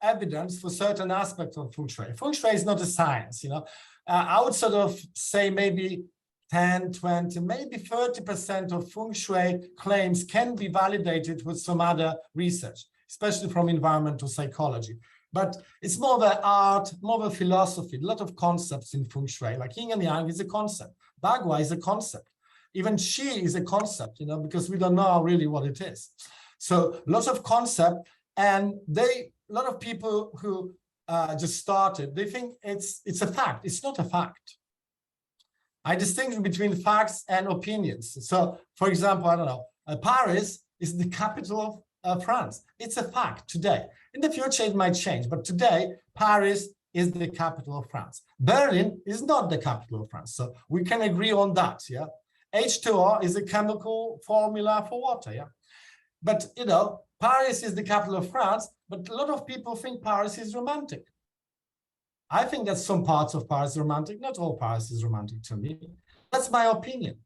evidence for certain aspects of Feng Shui. Feng Shui is not a science, you know. I would sort of say maybe 10, 20, maybe 30% of Feng Shui claims can be validated with some other research, especially from environmental psychology. But it's more of an art, more of a philosophy, a lot of concepts in Feng Shui, like yin and yang is a concept, Bagua is a concept, even Qi is a concept, you know, because we don't know really what it is. So lots of concept, and a lot of people who just started, they think it's a fact. It's not a fact. I distinguish between facts and opinions. So, for example, I don't know, Paris is the capital of France. It's a fact today. In the future, it might change, but today, Paris is the capital of France. Berlin is not the capital of France. So we can agree on that, yeah? H2O is a chemical formula for water, yeah? But, you know, Paris is the capital of France, but a lot of people think Paris is romantic. I think that some parts of Paris are romantic. Not all Paris is romantic to me. That's my opinion.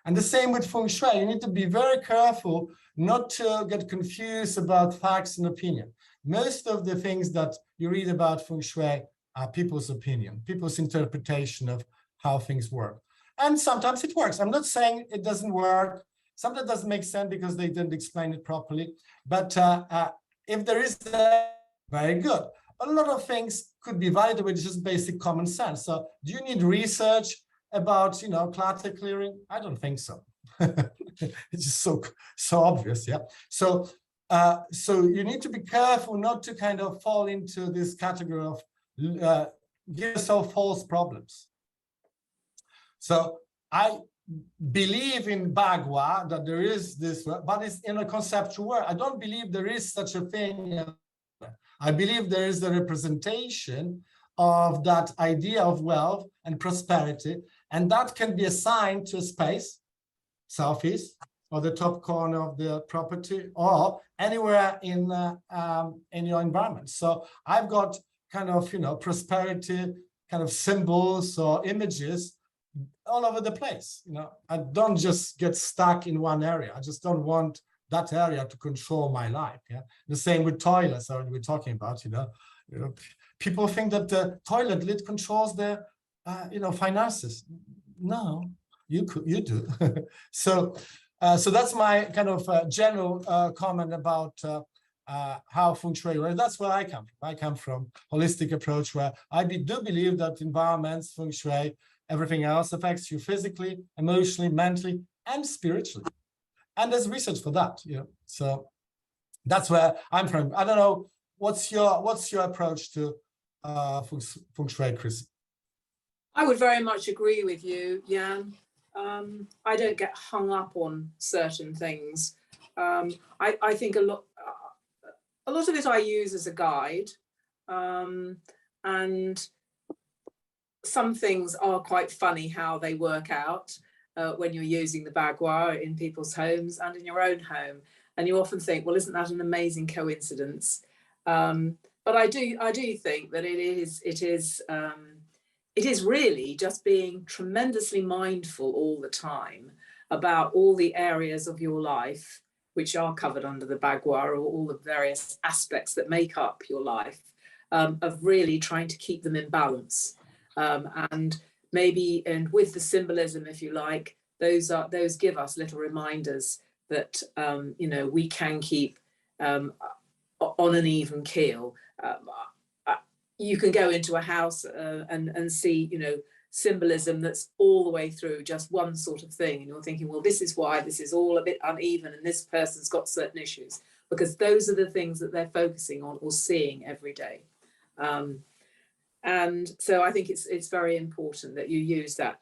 And the same with Feng Shui. You need to be very careful not to get confused about facts and opinion. Most of the things that you read about Feng Shui are people's opinion, people's interpretation of how things work. And sometimes it works. I'm not saying it doesn't work. Sometimes it doesn't make sense because they didn't explain it properly. But if there is very good. A lot of things could be validated with just basic common sense. So do you need research about, you know, clutter clearing? I don't think so. It's just so obvious, yeah. So you need to be careful not to kind of fall into this category of give yourself false problems. So I believe in Bagua that there is this, but it's in a conceptual world. I don't believe there is such a thing. I believe there is a representation of that idea of wealth and prosperity, and that can be assigned to a space, southeast, or the top corner of the property, or anywhere in your environment. So I've got kind of, you know, prosperity kind of symbols or images all over the place. You know, I don't just get stuck in one area. I just don't want that area to control my life. Yeah, the same with toilets. We're talking about. You know, people think that the toilet lid controls their, you know, finances. No, you do. So that's my kind of general comment about how Feng Shui works. That's where I come from. I come from holistic approach, where I do believe that environments, Feng Shui, everything else affects you physically, emotionally, mentally, and spiritually. And there's research for that, you know. So that's where I'm from. I don't know, what's your approach to Feng Shui, Chrissie? I would very much agree with you, Jan. I don't get hung up on certain things. I think a lot of it I use as a guide, and some things are quite funny how they work out when you're using the Bagua in people's homes and in your own home. And you often think, well, isn't that an amazing coincidence? But I do think that it is really just being tremendously mindful all the time about all the areas of your life which are covered under the Bagua, or all the various aspects that make up your life, of really trying to keep them in balance. And maybe, and with the symbolism, if you like, those give us little reminders that you know, we can keep on an even keel. you can go into a house and see, you know, symbolism that's all the way through just one sort of thing. And you're thinking, well, this is why this is all a bit uneven and this person's got certain issues, because those are the things that they're focusing on or seeing every day. And so I think it's very important that you use that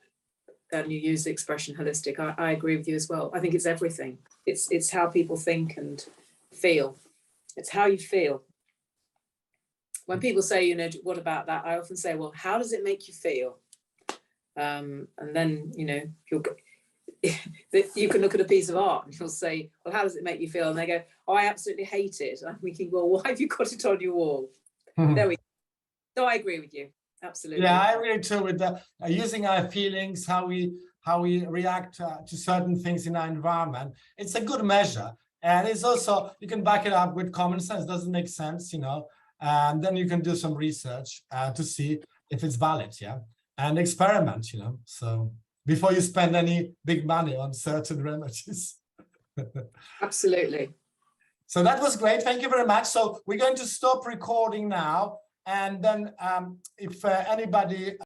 and you use the expression holistic. I agree with you as well. I think it's everything. It's how people think and feel. It's how you feel. When people say, you know, what about that? I often say, well, how does it make you feel? And then, you know, you can look at a piece of art and you'll say, well, how does it make you feel? And they go, oh, I absolutely hate it. And I'm thinking, well, why have you got it on your wall? There we go. So I agree with you. Absolutely. Yeah, I agree too with the using our feelings, how we react to certain things in our environment. It's a good measure. And it's also, you can back it up with common sense. Doesn't make sense, you know, and then you can do some research to see if it's valid, yeah, and experiment, you know, so before you spend any big money on certain remedies. Absolutely. So that was great. Thank you very much. So we're going to stop recording now. And then if anybody